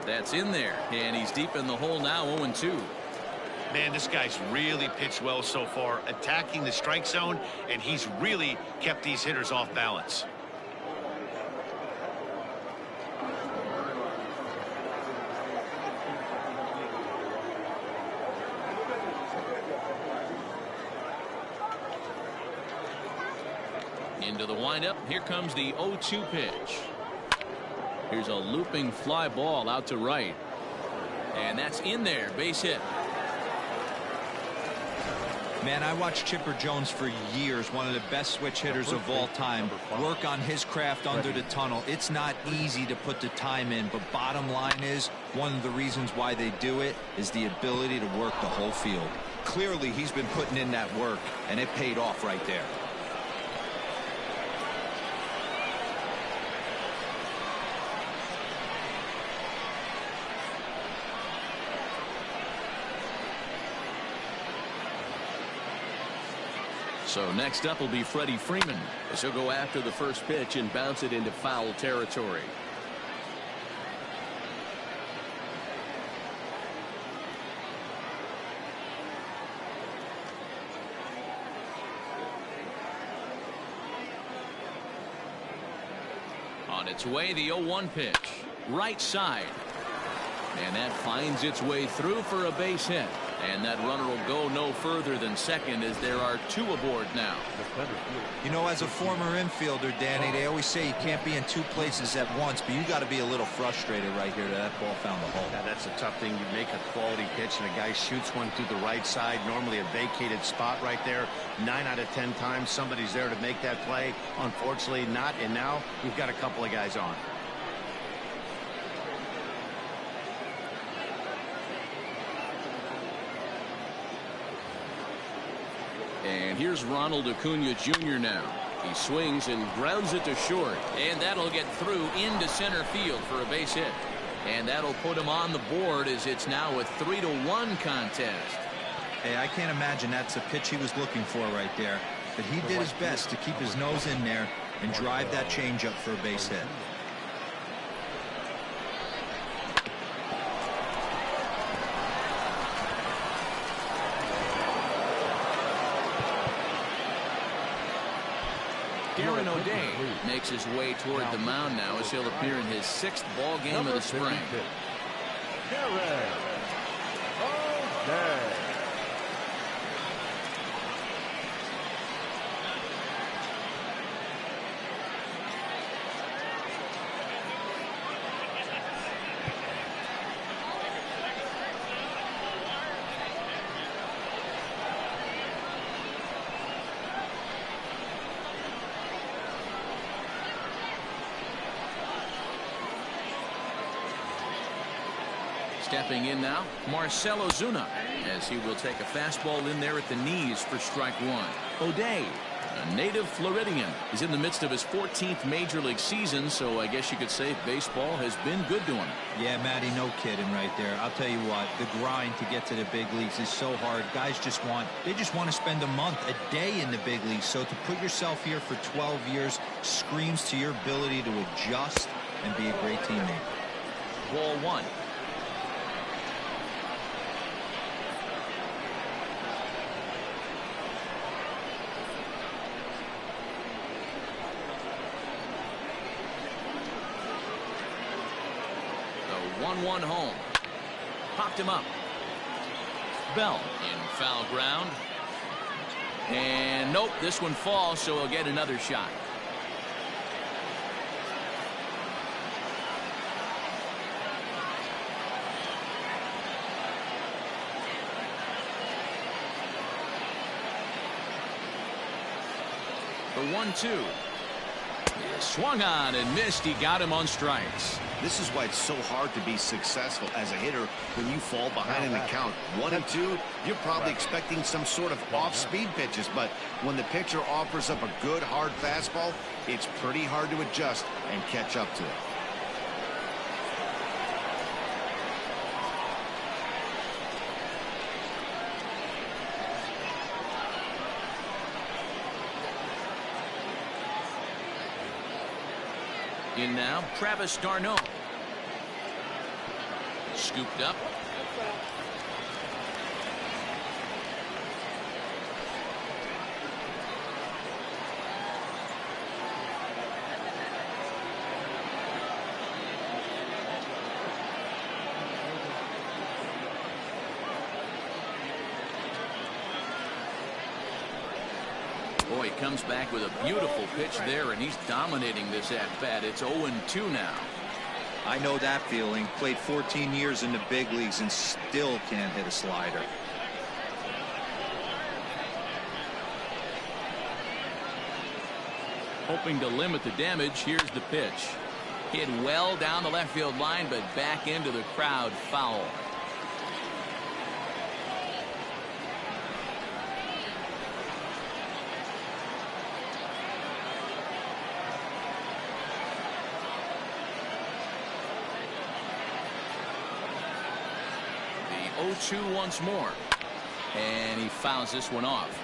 That's in there, and he's deep in the hole now. 0-2. Man, this guy's really pitched well so far, attacking the strike zone, and he's really kept these hitters off balance. Into the windup. Here comes the 0-2 pitch. Here's a looping fly ball out to right. And that's in there. Base hit. Man, I watched Chipper Jones for years, one of the best switch hitters of all time, work on his craft under the tunnel. It's not easy to put the time in, but bottom line is, one of the reasons why they do it is the ability to work the whole field. Clearly, he's been putting in that work, and it paid off right there. So next up will be Freddy Freeman, as he'll go after the first pitch and bounce it into foul territory. On its way, the 0-1 pitch. Right side. And that finds its way through for a base hit. And that runner will go no further than second, as there are two aboard now. You know, as a former infielder, Danny, they always say you can't be in two places at once, but you got to be a little frustrated right here that ball found the hole. Yeah, that's a tough thing. You make a quality pitch and a guy shoots one through the right side, normally a vacated spot right there. 9 out of 10 times somebody's there to make that play. Unfortunately not, and now we've got a couple of guys on. And here's Ronald Acuna Jr. now. He swings and grounds it to short. And that'll get through into center field for a base hit. And that'll put him on the board, as it's now a 3-1 contest. Hey, I can't imagine that's a pitch he was looking for right there. But he did his best to keep his nose in there and drive that changeup for a base hit. Aaron O'Day makes his way toward the mound now, as he'll appear in his 6th ball game of the spring. Aaron O'Day. Stepping in now, Marcell Ozuna, as he will take a fastball in there at the knees for strike one. O'Day, a native Floridian, is in the midst of his 14th major league season, so I guess you could say baseball has been good to him. Yeah, Matty, no kidding right there. I'll tell you what, the grind to get to the big leagues is so hard. Guys just want to spend a month, a day in the big leagues. So to put yourself here for 12 years screams to your ability to adjust and be a great teammate. Ball one. The 1-1 home. Popped him up. Bell in foul ground. And nope, this one falls, so he'll get another shot. The 1-2. Swung on and missed. He got him on strikes. This is why it's so hard to be successful as a hitter when you fall behind in the count. 1-2, you're probably expecting some sort of off-speed pitches, but when the pitcher offers up a good hard fastball, it's pretty hard to adjust and catch up to it. In now, Travis d'Arnaud. Scooped up. Boy, he comes back with a beautiful pitch there, and he's dominating this at-bat. It's 0-2 now. I know that feeling. Played 14 years in the big leagues and still can't hit a slider. Hoping to limit the damage, here's the pitch. Hit well down the left field line, but back into the crowd, foul. The 0-2 once more. And he fouls this one off.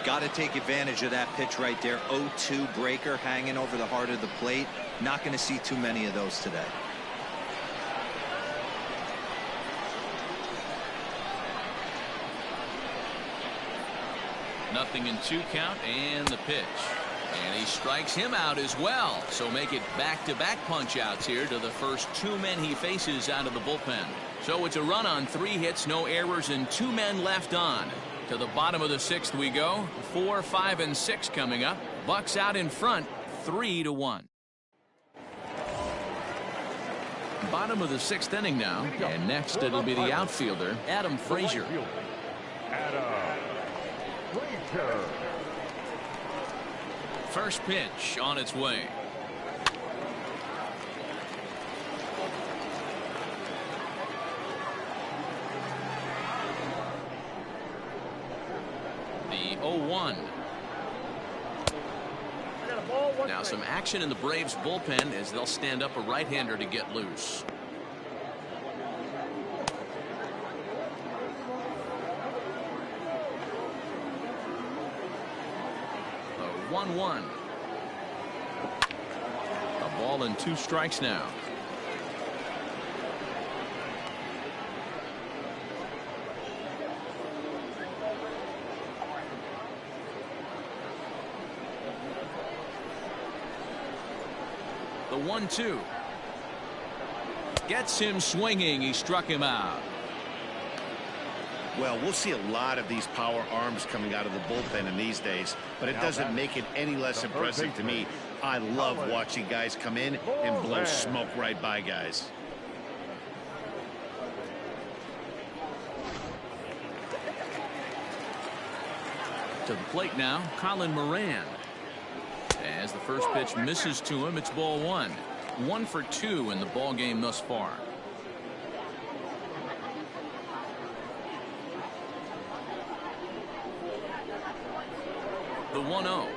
Got to take advantage of that pitch right there. 0-2 breaker hanging over the heart of the plate. Not going to see too many of those today. Nothing in 2 count, and the pitch. And he strikes him out as well. So make it back-to-back punch-outs here to the first 2 men he faces out of the bullpen. So it's a run on 3 hits, no errors, and 2 men left on. To the bottom of the 6th we go. 4, 5, and 6 coming up. Bucks out in front, 3-1. Bottom of the 6th inning now. And next it'll be the outfielder, Adam Frazier. Adam Frazier. First pitch on its way. The 0-1. Now some action in the Braves bullpen as they'll stand up a right-hander to get loose. The 1-1. A ball and 2 strikes now. The 1-2. Gets him swinging. He struck him out. Well, we'll see a lot of these power arms coming out of the bullpen in these days, but it doesn't make it any less impressive to me. I love watching guys come in and blow smoke right by guys. To the plate now, Colin Moran. As the first pitch misses to him, it's ball 1. 1 for 2 in the ball game thus far. The 1-0.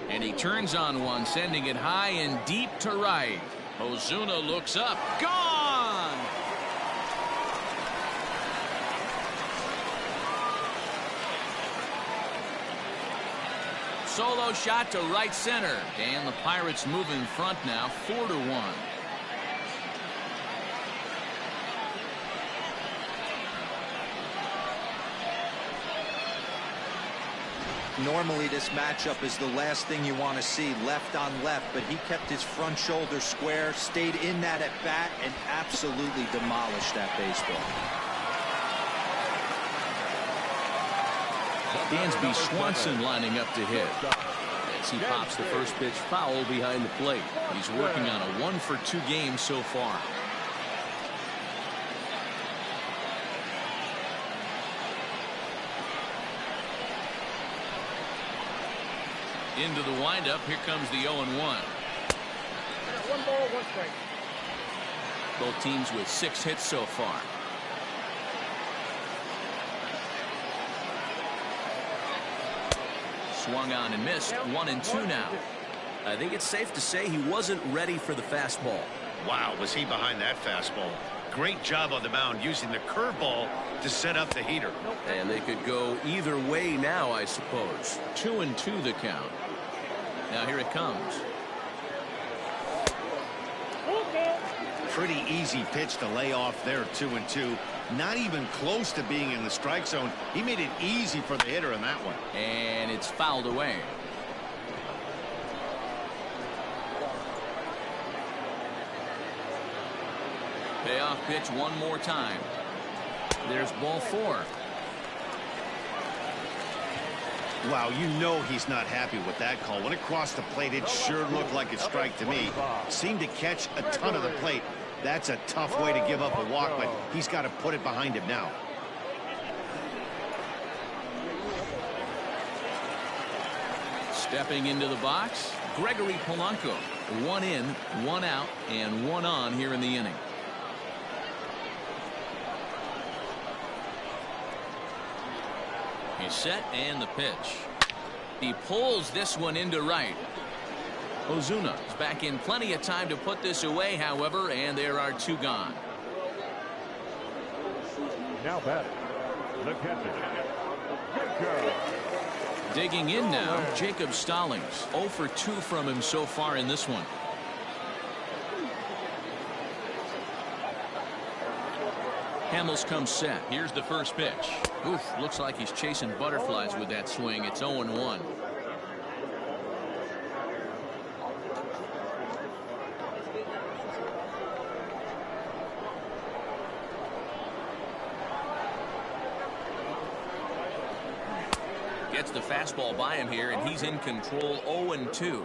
And he turns on one, sending it high and deep to right. Ozuna looks up. Gone! Solo shot to right center. And the Pirates move in front now, 4-1. Normally this matchup is the last thing you want to see, left on left, but he kept his front shoulder square, stayed in that at bat, and absolutely demolished that baseball. Dansby Swanson lining up to hit. As he pops the first pitch foul behind the plate. He's working on a 1-for-2 game so far. Into the windup. Here comes the 0-1. 1 ball, 1 strike. Both teams with 6 hits so far. Swung on and missed. 1-2 now. I think it's safe to say he wasn't ready for the fastball. Wow, was he behind that fastball. Great job on the mound using the curveball to set up the heater. And they could go either way now, I suppose. 2-2 the count. Now here it comes. Pretty easy pitch to lay off there. 2-2. Not even close to being in the strike zone. He made it easy for the hitter in that one. And it's fouled away. Payoff pitch one more time. There's ball 4. Wow, you know he's not happy with that call. When it crossed the plate, it sure looked like a strike to me. Seemed to catch a ton of the plate. That's a tough way to give up a walk, but he's got to put it behind him now. Stepping into the box, Gregory Polanco. 1 in, 1 out, and 1 on here in the inning. He's set, and the pitch. He pulls this one into right. Ozuna is back in plenty of time to put this away, however, and there are 2 gone. Now batting, the catcher, Jacob. Digging in now, Jacob Stallings. 0 for 2 from him so far in this one. Hamels comes set. Here's the first pitch. Oof, looks like he's chasing butterflies with that swing. It's 0-1. Gets the fastball by him here, and he's in control. 0-2.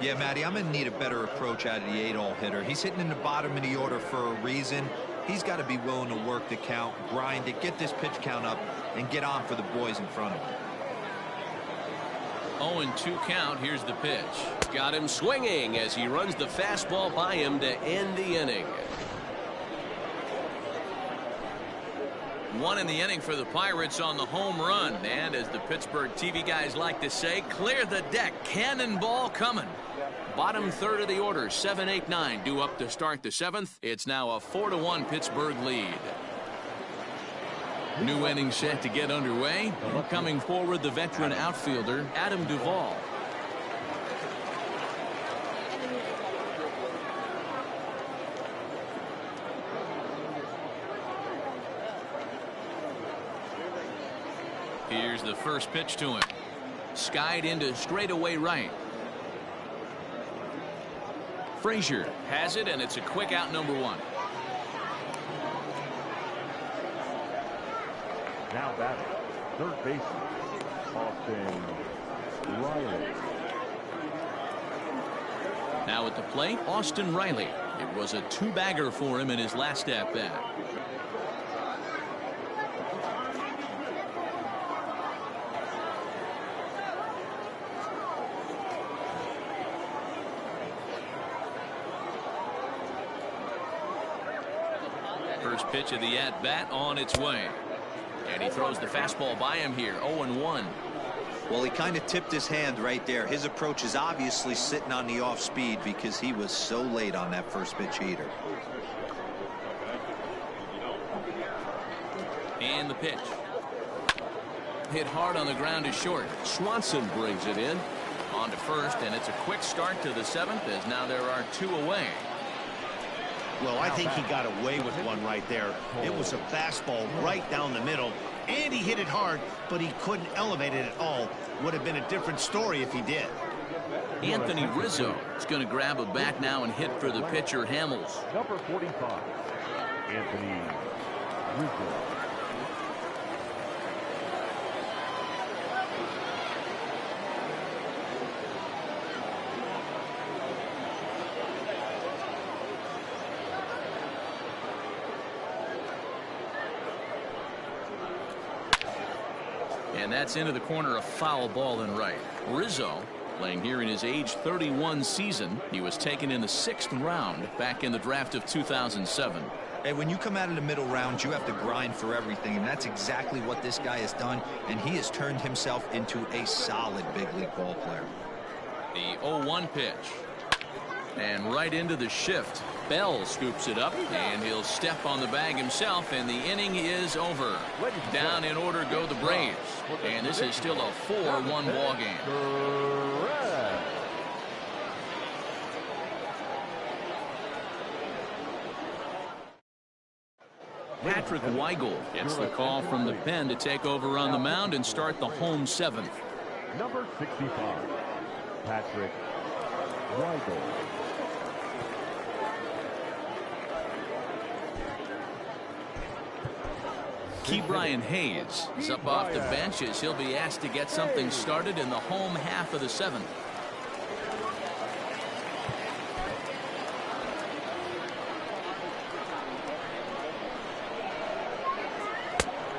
Yeah, Matty, I'm going to need a better approach out of the 8-hole hitter. He's hitting in the bottom of the order for a reason. He's got to be willing to work the count, grind it, get this pitch count up, and get on for the boys in front of him. 0-2 count. Here's the pitch. Got him swinging as he runs the fastball by him to end the inning. 1 in the inning for the Pirates on the home run. And as the Pittsburgh TV guys like to say, clear the deck. Cannonball coming. Bottom third of the order, 7, 8, 9 due up to start the 7th. It's now a 4-1 Pittsburgh lead. New inning set to get underway. Coming forward, the veteran outfielder, Adam Duvall. Here's the first pitch to him. Skied into straightaway right. Frazier has it, and it's a quick out, number 1. Now batting, third baseman, Austin Riley. Now at the plate, Austin Riley. It was a 2-bagger for him in his last at-bat. First pitch of the at-bat on its way. And he throws the fastball by him here. 0-1. Well, he kind of tipped his hand right there. His approach is obviously sitting on the off speed because he was so late on that first pitch heater. And the pitch. Hit hard on the ground to short. Swanson brings it in. On to first, and it's a quick start to the 7th as now there are 2 away. Well, I think he got away with one right there. It was a fastball right down the middle, and he hit it hard, but he couldn't elevate it at all. Would have been a different story if he did. Anthony Rizzo is going to grab a bat now and hit for the pitcher, Hamels. Number 45, Anthony Rizzo. And that's into the corner, a foul ball and right. Rizzo playing here in his age 31 season. He was taken in the 6th round back in the draft of 2007. Hey, when you come out of the middle rounds, you have to grind for everything, and that's exactly what this guy has done, and he has turned himself into a solid big league ball player. The 0-1 pitch. And right into the shift. Bell scoops it up, and he'll step on the bag himself, and the inning is over. Down in order go the Braves, and this is still a 4-1 ball game. Patrick Weigel gets the call from the pen to take over on the mound and start the home 7th. Number 65, Patrick Weigel. Brian Hayes is up off the bench as he'll be asked to get something started in the home half of the 7th.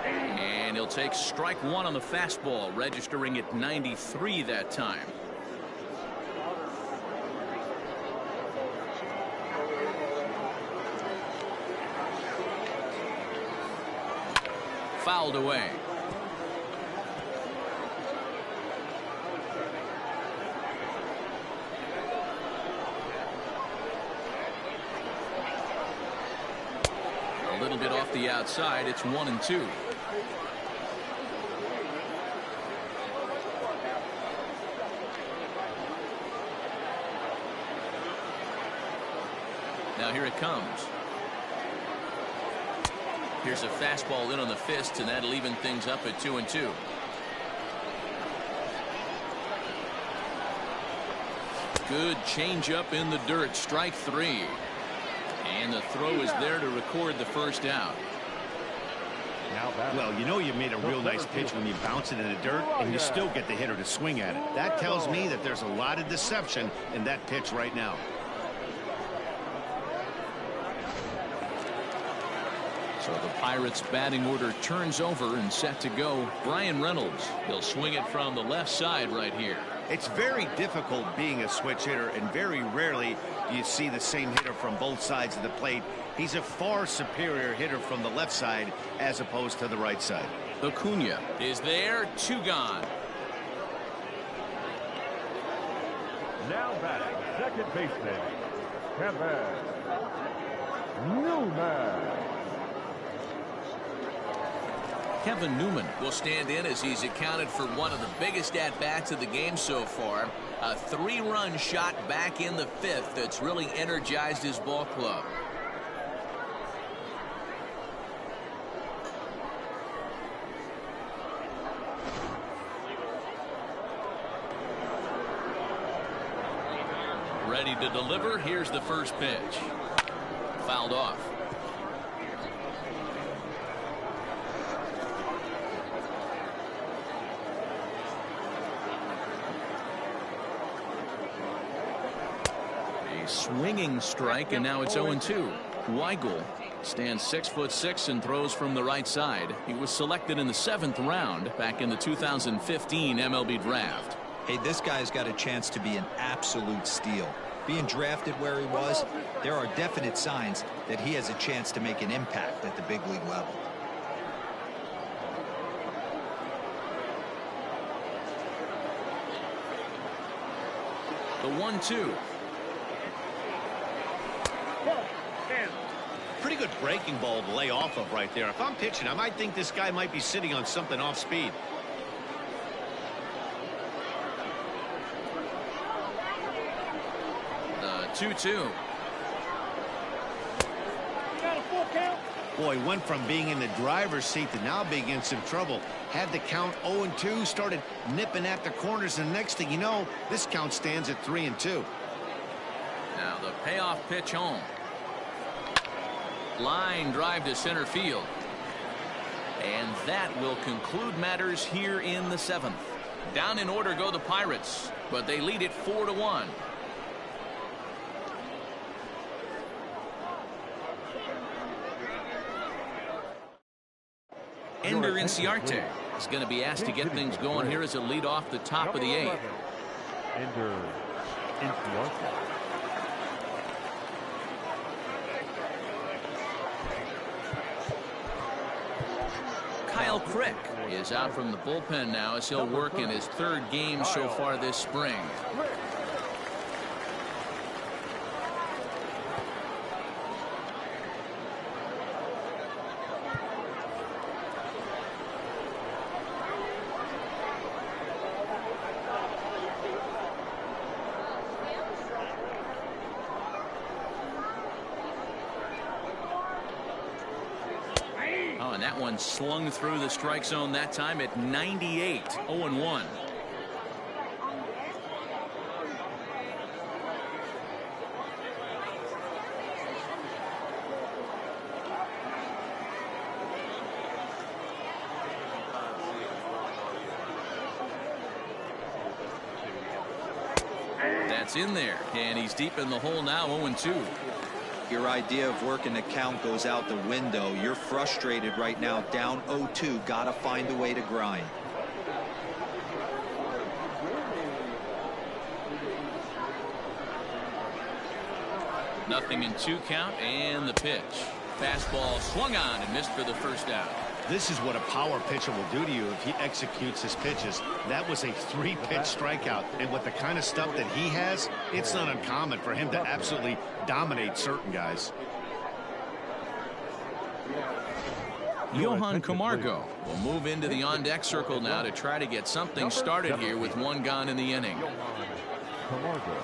And he'll take strike 1 on the fastball, registering at 93 that time. Fouled away. A little bit off the outside. It's 1-2. Now here it comes. Here's a fastball in on the fist, and that'll even things up at 2-2. Good changeup in the dirt, strike 3. And the throw is there to record the first out. Well, you know you made a real nice pitch when you bounce it in the dirt and you still get the hitter to swing at it. That tells me that there's a lot of deception in that pitch right now. So the Pirates batting order turns over and set to go. Brian Reynolds, he'll swing it from the left side right here. It's very difficult being a switch hitter, and very rarely do you see the same hitter from both sides of the plate. He's a far superior hitter from the left side as opposed to the right side. Acuna is there, 2 gone. Now batting, second baseman, Kevin Newman. Kevin Newman will stand in as he's accounted for one of the biggest at-bats of the game so far. A 3-run shot back in the 5th that's really energized his ball club. Ready to deliver. Here's the first pitch. Fouled off. Swinging strike, and now it's 0-2. Weigel stands 6'6" and throws from the right side. He was selected in the 7th round back in the 2015 MLB draft. Hey, this guy's got a chance to be an absolute steal. Being drafted where he was, there are definite signs that he has a chance to make an impact at the big league level. The 1-2. Pretty good breaking ball to lay off of right there. If I'm pitching, I might think this guy might be sitting on something off speed. The 2-2. Boy, went from being in the driver's seat to now being in some trouble. Had the count 0-2, started nipping at the corners, and next thing you know, this count stands at 3-2. Now the payoff pitch home. Line drive to center field. And that will conclude matters here in the 7th. Down in order go the Pirates, but they lead it 4-1. Ender Inciarte He's going to be asked to get things going here as a lead off the top of the 8th. Ender Influenza. Kyle Crick is out from the bullpen now as he'll work in his 3rd game so far this spring. And that one slung through the strike zone that time at 98. 0-1. That's in there, and he's deep in the hole now. 0-2. Your idea of working the count goes out the window. You're frustrated right now, down 0-2. Gotta find a way to grind. Nothing in 2 count, and the pitch. Fastball swung on and missed for the first out. This is what a power pitcher will do to you if he executes his pitches. That was a 3-pitch strikeout, and with the kind of stuff that he has, it's not uncommon for him to absolutely dominate certain guys. Johan Camargo will move into the on-deck circle now to try to get something started here with 1 gone in the inning. Camargo.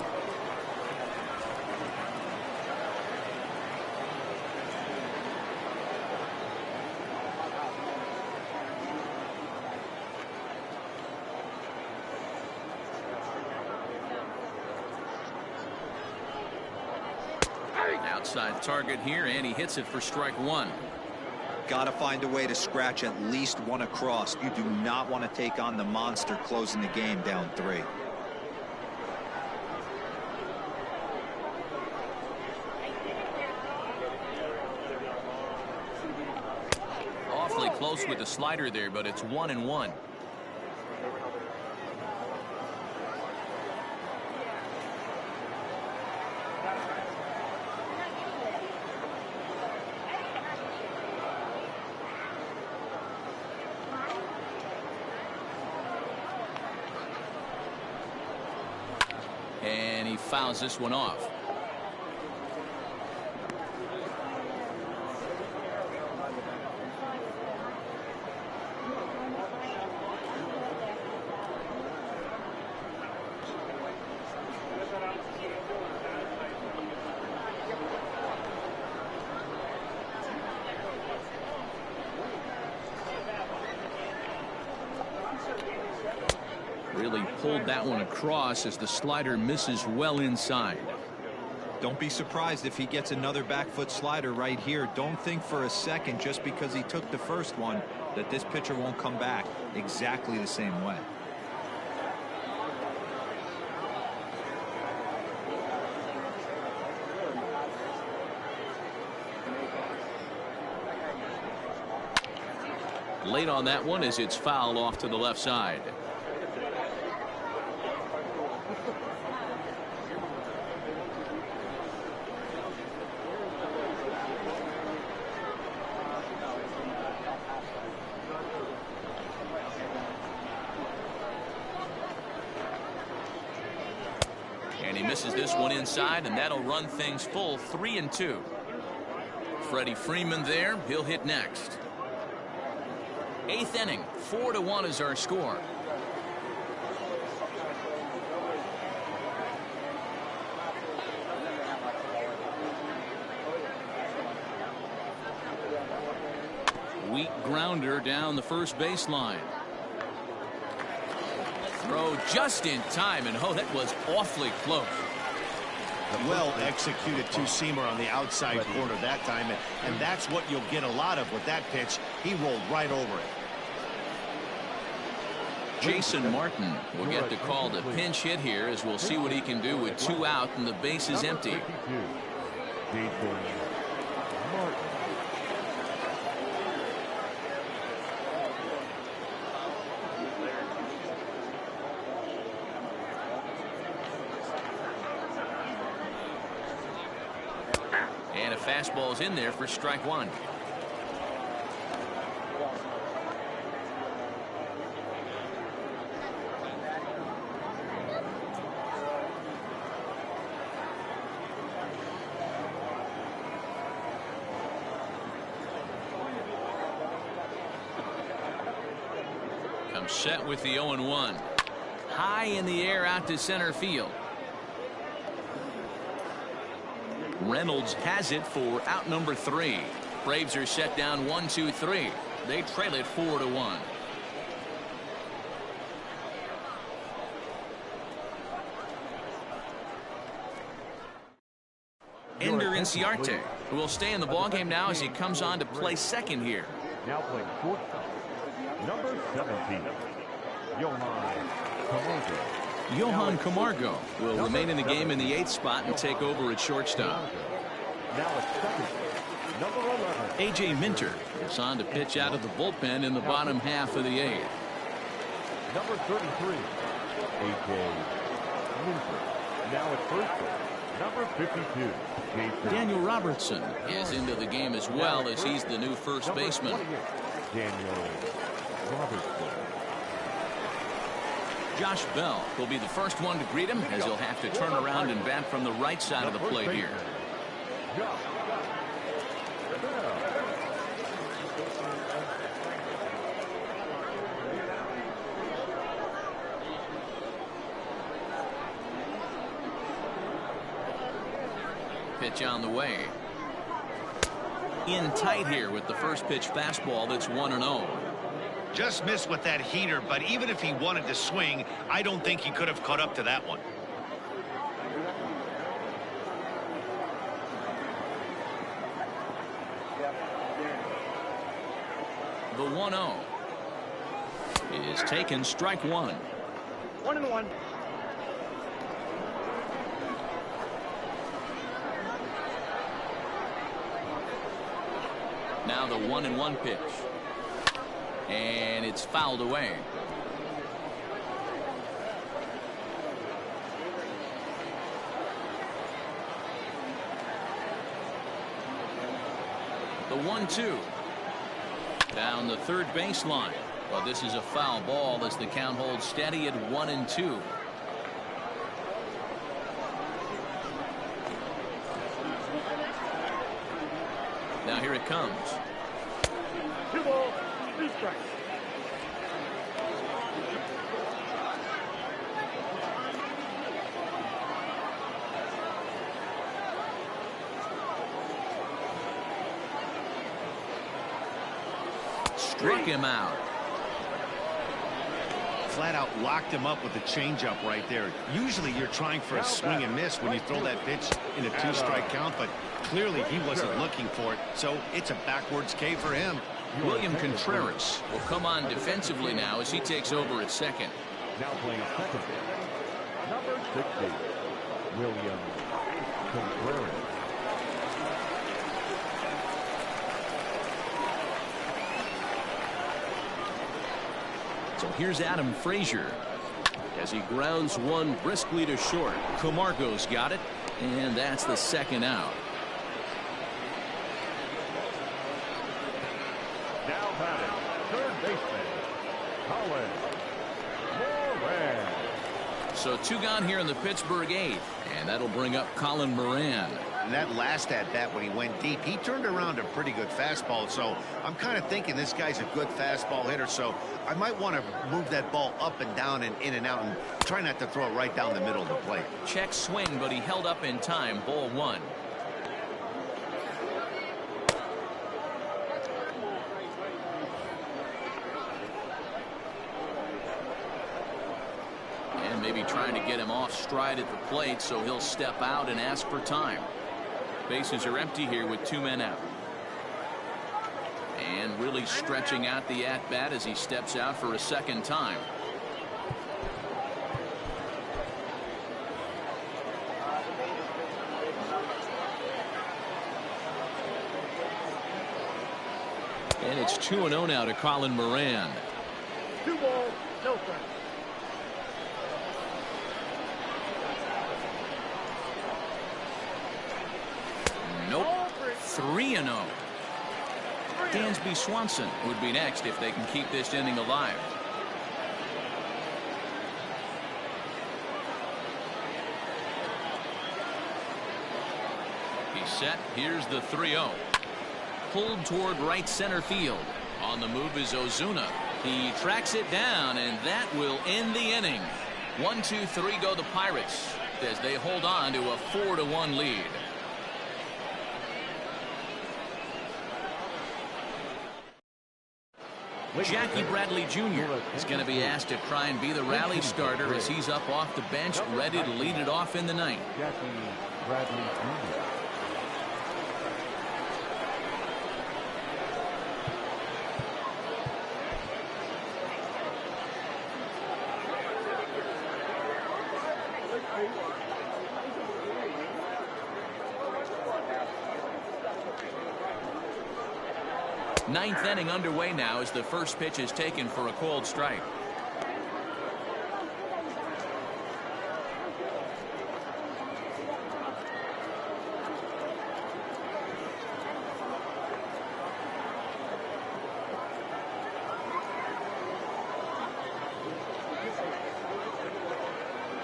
Outside target here, and he hits it for strike 1. Got to find a way to scratch at least 1 across. You do not want to take on the monster closing the game down 3. Awfully close with the slider there, but it's 1-1. And he fouls this one off. Really pulled that one across as the slider misses well inside. Don't be surprised if he gets another back foot slider right here. Don't think for a second, just because he took the first one, that this pitcher won't come back exactly the same way. Late on that one as it's fouled off to the left side. And he misses this one inside, and that'll run things full 3-2. Freddy Freeman there. He'll hit next. 8th inning, 4-1 is our score. Weak grounder down the first baseline. Throw just in time, and oh, that was awfully close. Well executed two-seamer on the outside corner that time, and that's what you'll get a lot of with that pitch. He rolled right over it. Jason Martin will get the call to pinch hit here, as we'll see what he can do with 2 out and the base is empty. Jason Martin. fastball's in there for strike one. Comes set with the 0-1. High in the air out to center field. Reynolds has it for out number 3. Braves are set down 1-2-3. They trail it 4-1. Ender Inciarte, who will stay in the ballgame now as he comes on to play second here. Now playing shortstop, number 17, Johan Camargo will remain in the game in the 8th spot and take over at shortstop. Now at second, number 11, A.J. Minter is on to pitch out of the bullpen in the bottom half of the 8th. number 33, A.J. Minter. Now at first base, number 52, Jason. Daniel Robertson is into the game as well as he's the new first Number baseman. 28, Daniel Robertson. Josh Bell will be the first one to greet him as he'll have to turn around and bat from the right side of the plate here. Josh Bell. Pitch on the way. In tight here with the first pitch fastball that's 1-0. Just missed with that heater, but even if he wanted to swing, I don't think he could have caught up to that one. The 1-0 is taken, strike one. 1-1. Now the 1-1 pitch. And it's fouled away. The 1-2. Down the third baseline. But this is a foul ball as the count holds steady at 1-2. Now here it comes. 2 balls, 3 strikes. Struck him out. Flat out locked him up with the changeup right there. Usually you're trying for a swing and miss when you throw that pitch in a 2-strike count, but clearly he wasn't looking for it, so it's a backwards K for him. William Contreras will come on defensively now as he takes over at second. Now playing second base, number 60, William Contreras. So here's Adam Frazier as he grounds one briskly to short. Camargo's got it, and that's the second out. Now batting, third baseman, Colin Moran. So 2 gone here in the Pittsburgh 8th, and that'll bring up Colin Moran. And that last at-bat when he went deep, he turned around a pretty good fastball, so I'm kind of thinking this guy's a good fastball hitter, so I might want to move that ball up and down and in and out and try not to throw it right down the middle of the plate. Check swing, but he held up in time. Ball 1. And maybe trying to get him off stride at the plate so he'll step out and ask for time. Bases are empty here with 2 men out. And really stretching out the at-bat as he steps out for a second time. And it's 2-0 now to Colin Moran. 2 balls, no strikes. Nope. 3-0. Dansby Swanson would be next if they can keep this inning alive. He's set. Here's the 3-0. Pulled toward right center field. On the move is Ozuna. He tracks it down, and that will end the inning. 1-2-3 go the Pirates as they hold on to a 4-1 lead. Jackie Bradley Jr. is going to be asked to try and be the rally starter as he's up off the bench, ready to lead it off in the ninth. Jackie Bradley Jr. Ninth inning underway now as the first pitch is taken for a called strike.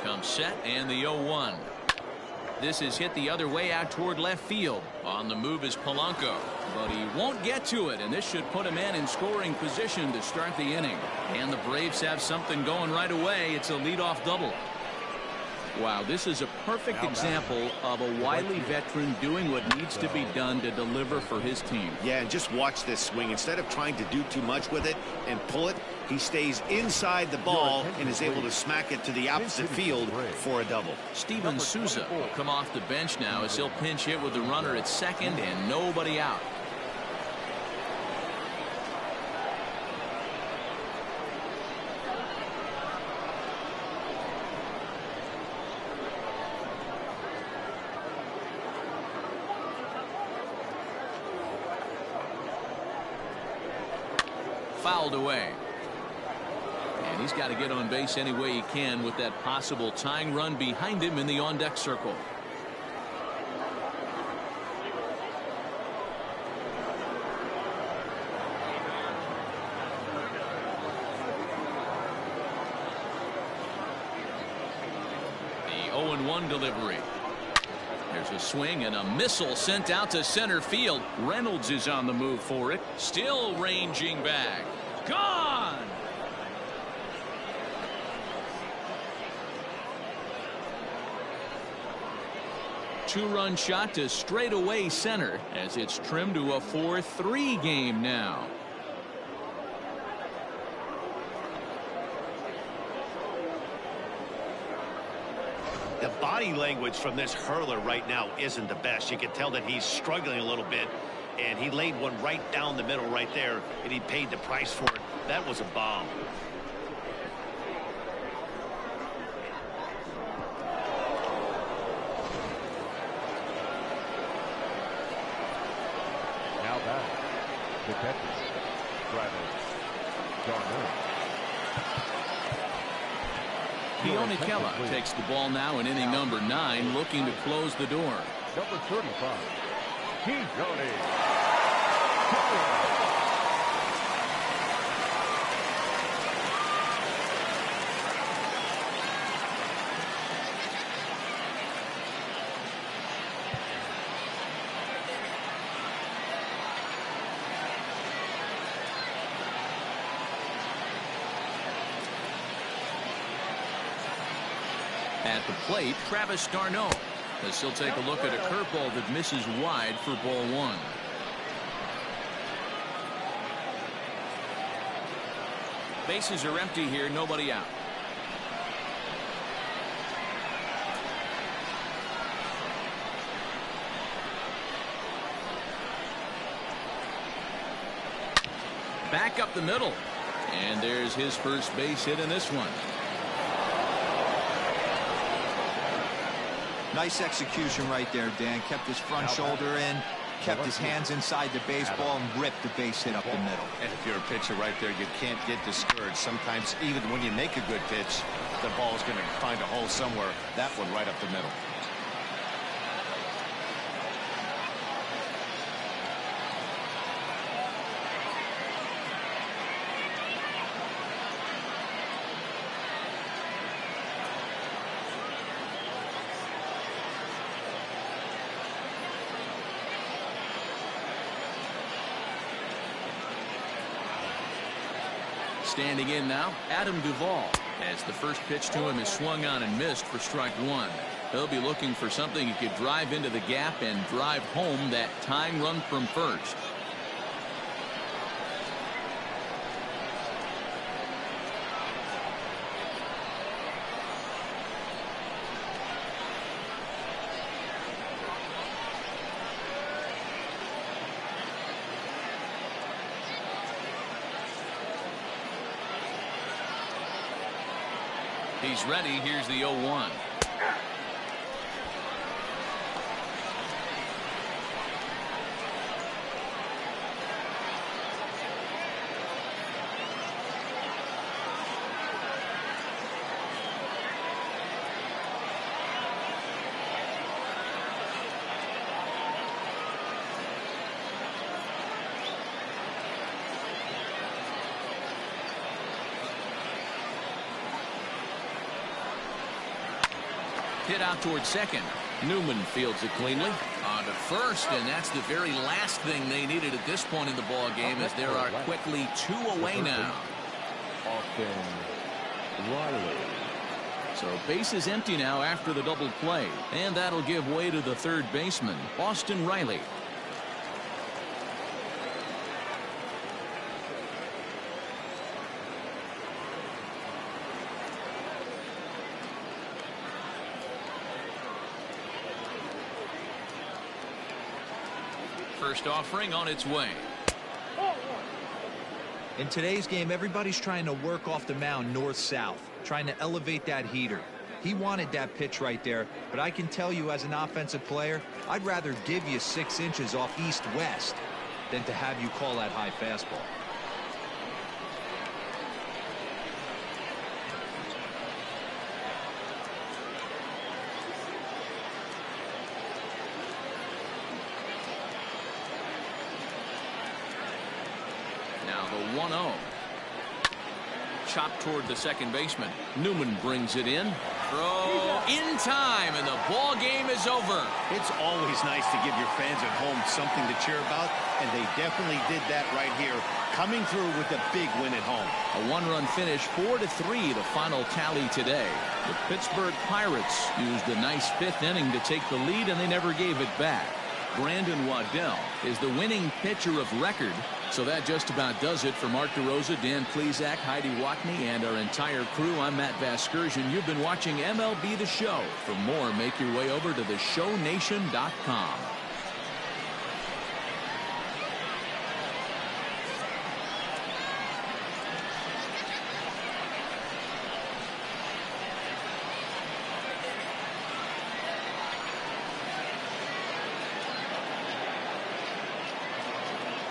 Comes set and the 0-1. This is hit the other way out toward left field. On the move is Polanco, but he won't get to it, and this should put him in scoring position to start the inning. And the Braves have something going right away. It's a leadoff double. Wow, this is a perfect example of a wily veteran doing what needs to be done to deliver for his team. Yeah, and just watch this swing. Instead of trying to do too much with it and pull it, he stays inside the ball and is able to smack it to the opposite field for a double. Steven Souza will come off the bench now as he'll pinch hit with the runner at second and nobody out. Fouled away. And he's got to get on base any way he can with that possible tying run behind him in the on-deck circle. The 0-1 delivery. There's a swing and a missile sent out to center field. Reynolds is on the move for it. Still ranging back. Gone! Two-run shot to straightaway center as it's trimmed to a 4-3 game now. The body language from this hurler right now isn't the best. You can tell that he's struggling a little bit, and he laid one right down the middle right there, and he paid the price for it. That was a bomb. Now back, the catcher, Keone Kela takes the ball now in inning number 9, looking to close the door. Number 35, Keone. At the plate, Travis d'Arnaud, as he'll take a look at a curveball that misses wide for ball 1. Bases are empty here, nobody out. Back up the middle, and there's his first base hit in this one. Nice execution right there, Dan. Kept his front shoulder in, kept his hands inside the baseball, and ripped the base hit up the middle. And if you're a pitcher right there, you can't get discouraged. Sometimes, even when you make a good pitch, the ball's going to find a hole somewhere. That one right up the middle. Standing in now, Adam Duvall, as the first pitch to him is swung on and missed for strike one. He'll be looking for something he could drive into the gap and drive home that tying run from first. He's ready. Here's the 0-1. Hit out towards second. Newman fields it cleanly. On to first, and that's the very last thing they needed at this point in the ball game, as there are quickly 2 away now. Riley. So base is empty now after the double play, and that'll give way to the third baseman, Austin Riley. First offering on its way. In today's game, everybody's trying to work off the mound north-south, trying to elevate that heater. He wanted that pitch right there, but I can tell you as an offensive player, I'd rather give you 6 inches off east-west than to have you call that high fastball. Now the 1-0. Chopped toward the second baseman. Newman brings it in. Throw in time, and the ball game is over. It's always nice to give your fans at home something to cheer about, and they definitely did that right here, coming through with a big win at home. A 1-run finish, 4-3, the final tally today. The Pittsburgh Pirates used a nice 5th inning to take the lead, and they never gave it back. Brandon Waddell is the winning pitcher of record. So that just about does it for Mark DeRosa, Dan Plesac, Heidi Watney, and our entire crew. I'm Matt Vasgersian. You've been watching MLB The Show. For more, make your way over to theshownation.com.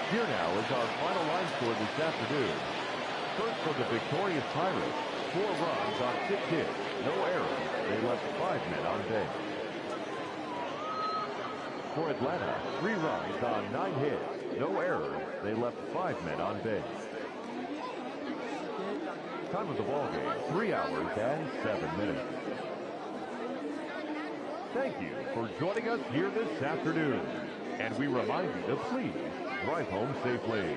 Here now is our final line score this afternoon. First for the victorious Pirates, 4 runs on 6 hits, no errors. They left 5 men on base. For Atlanta, 3 runs on 9 hits, no errors. They left 5 men on base. Time of the ball game, 3 hours and 7 minutes. Thank you for joining us here this afternoon. And we remind you to please drive home safely.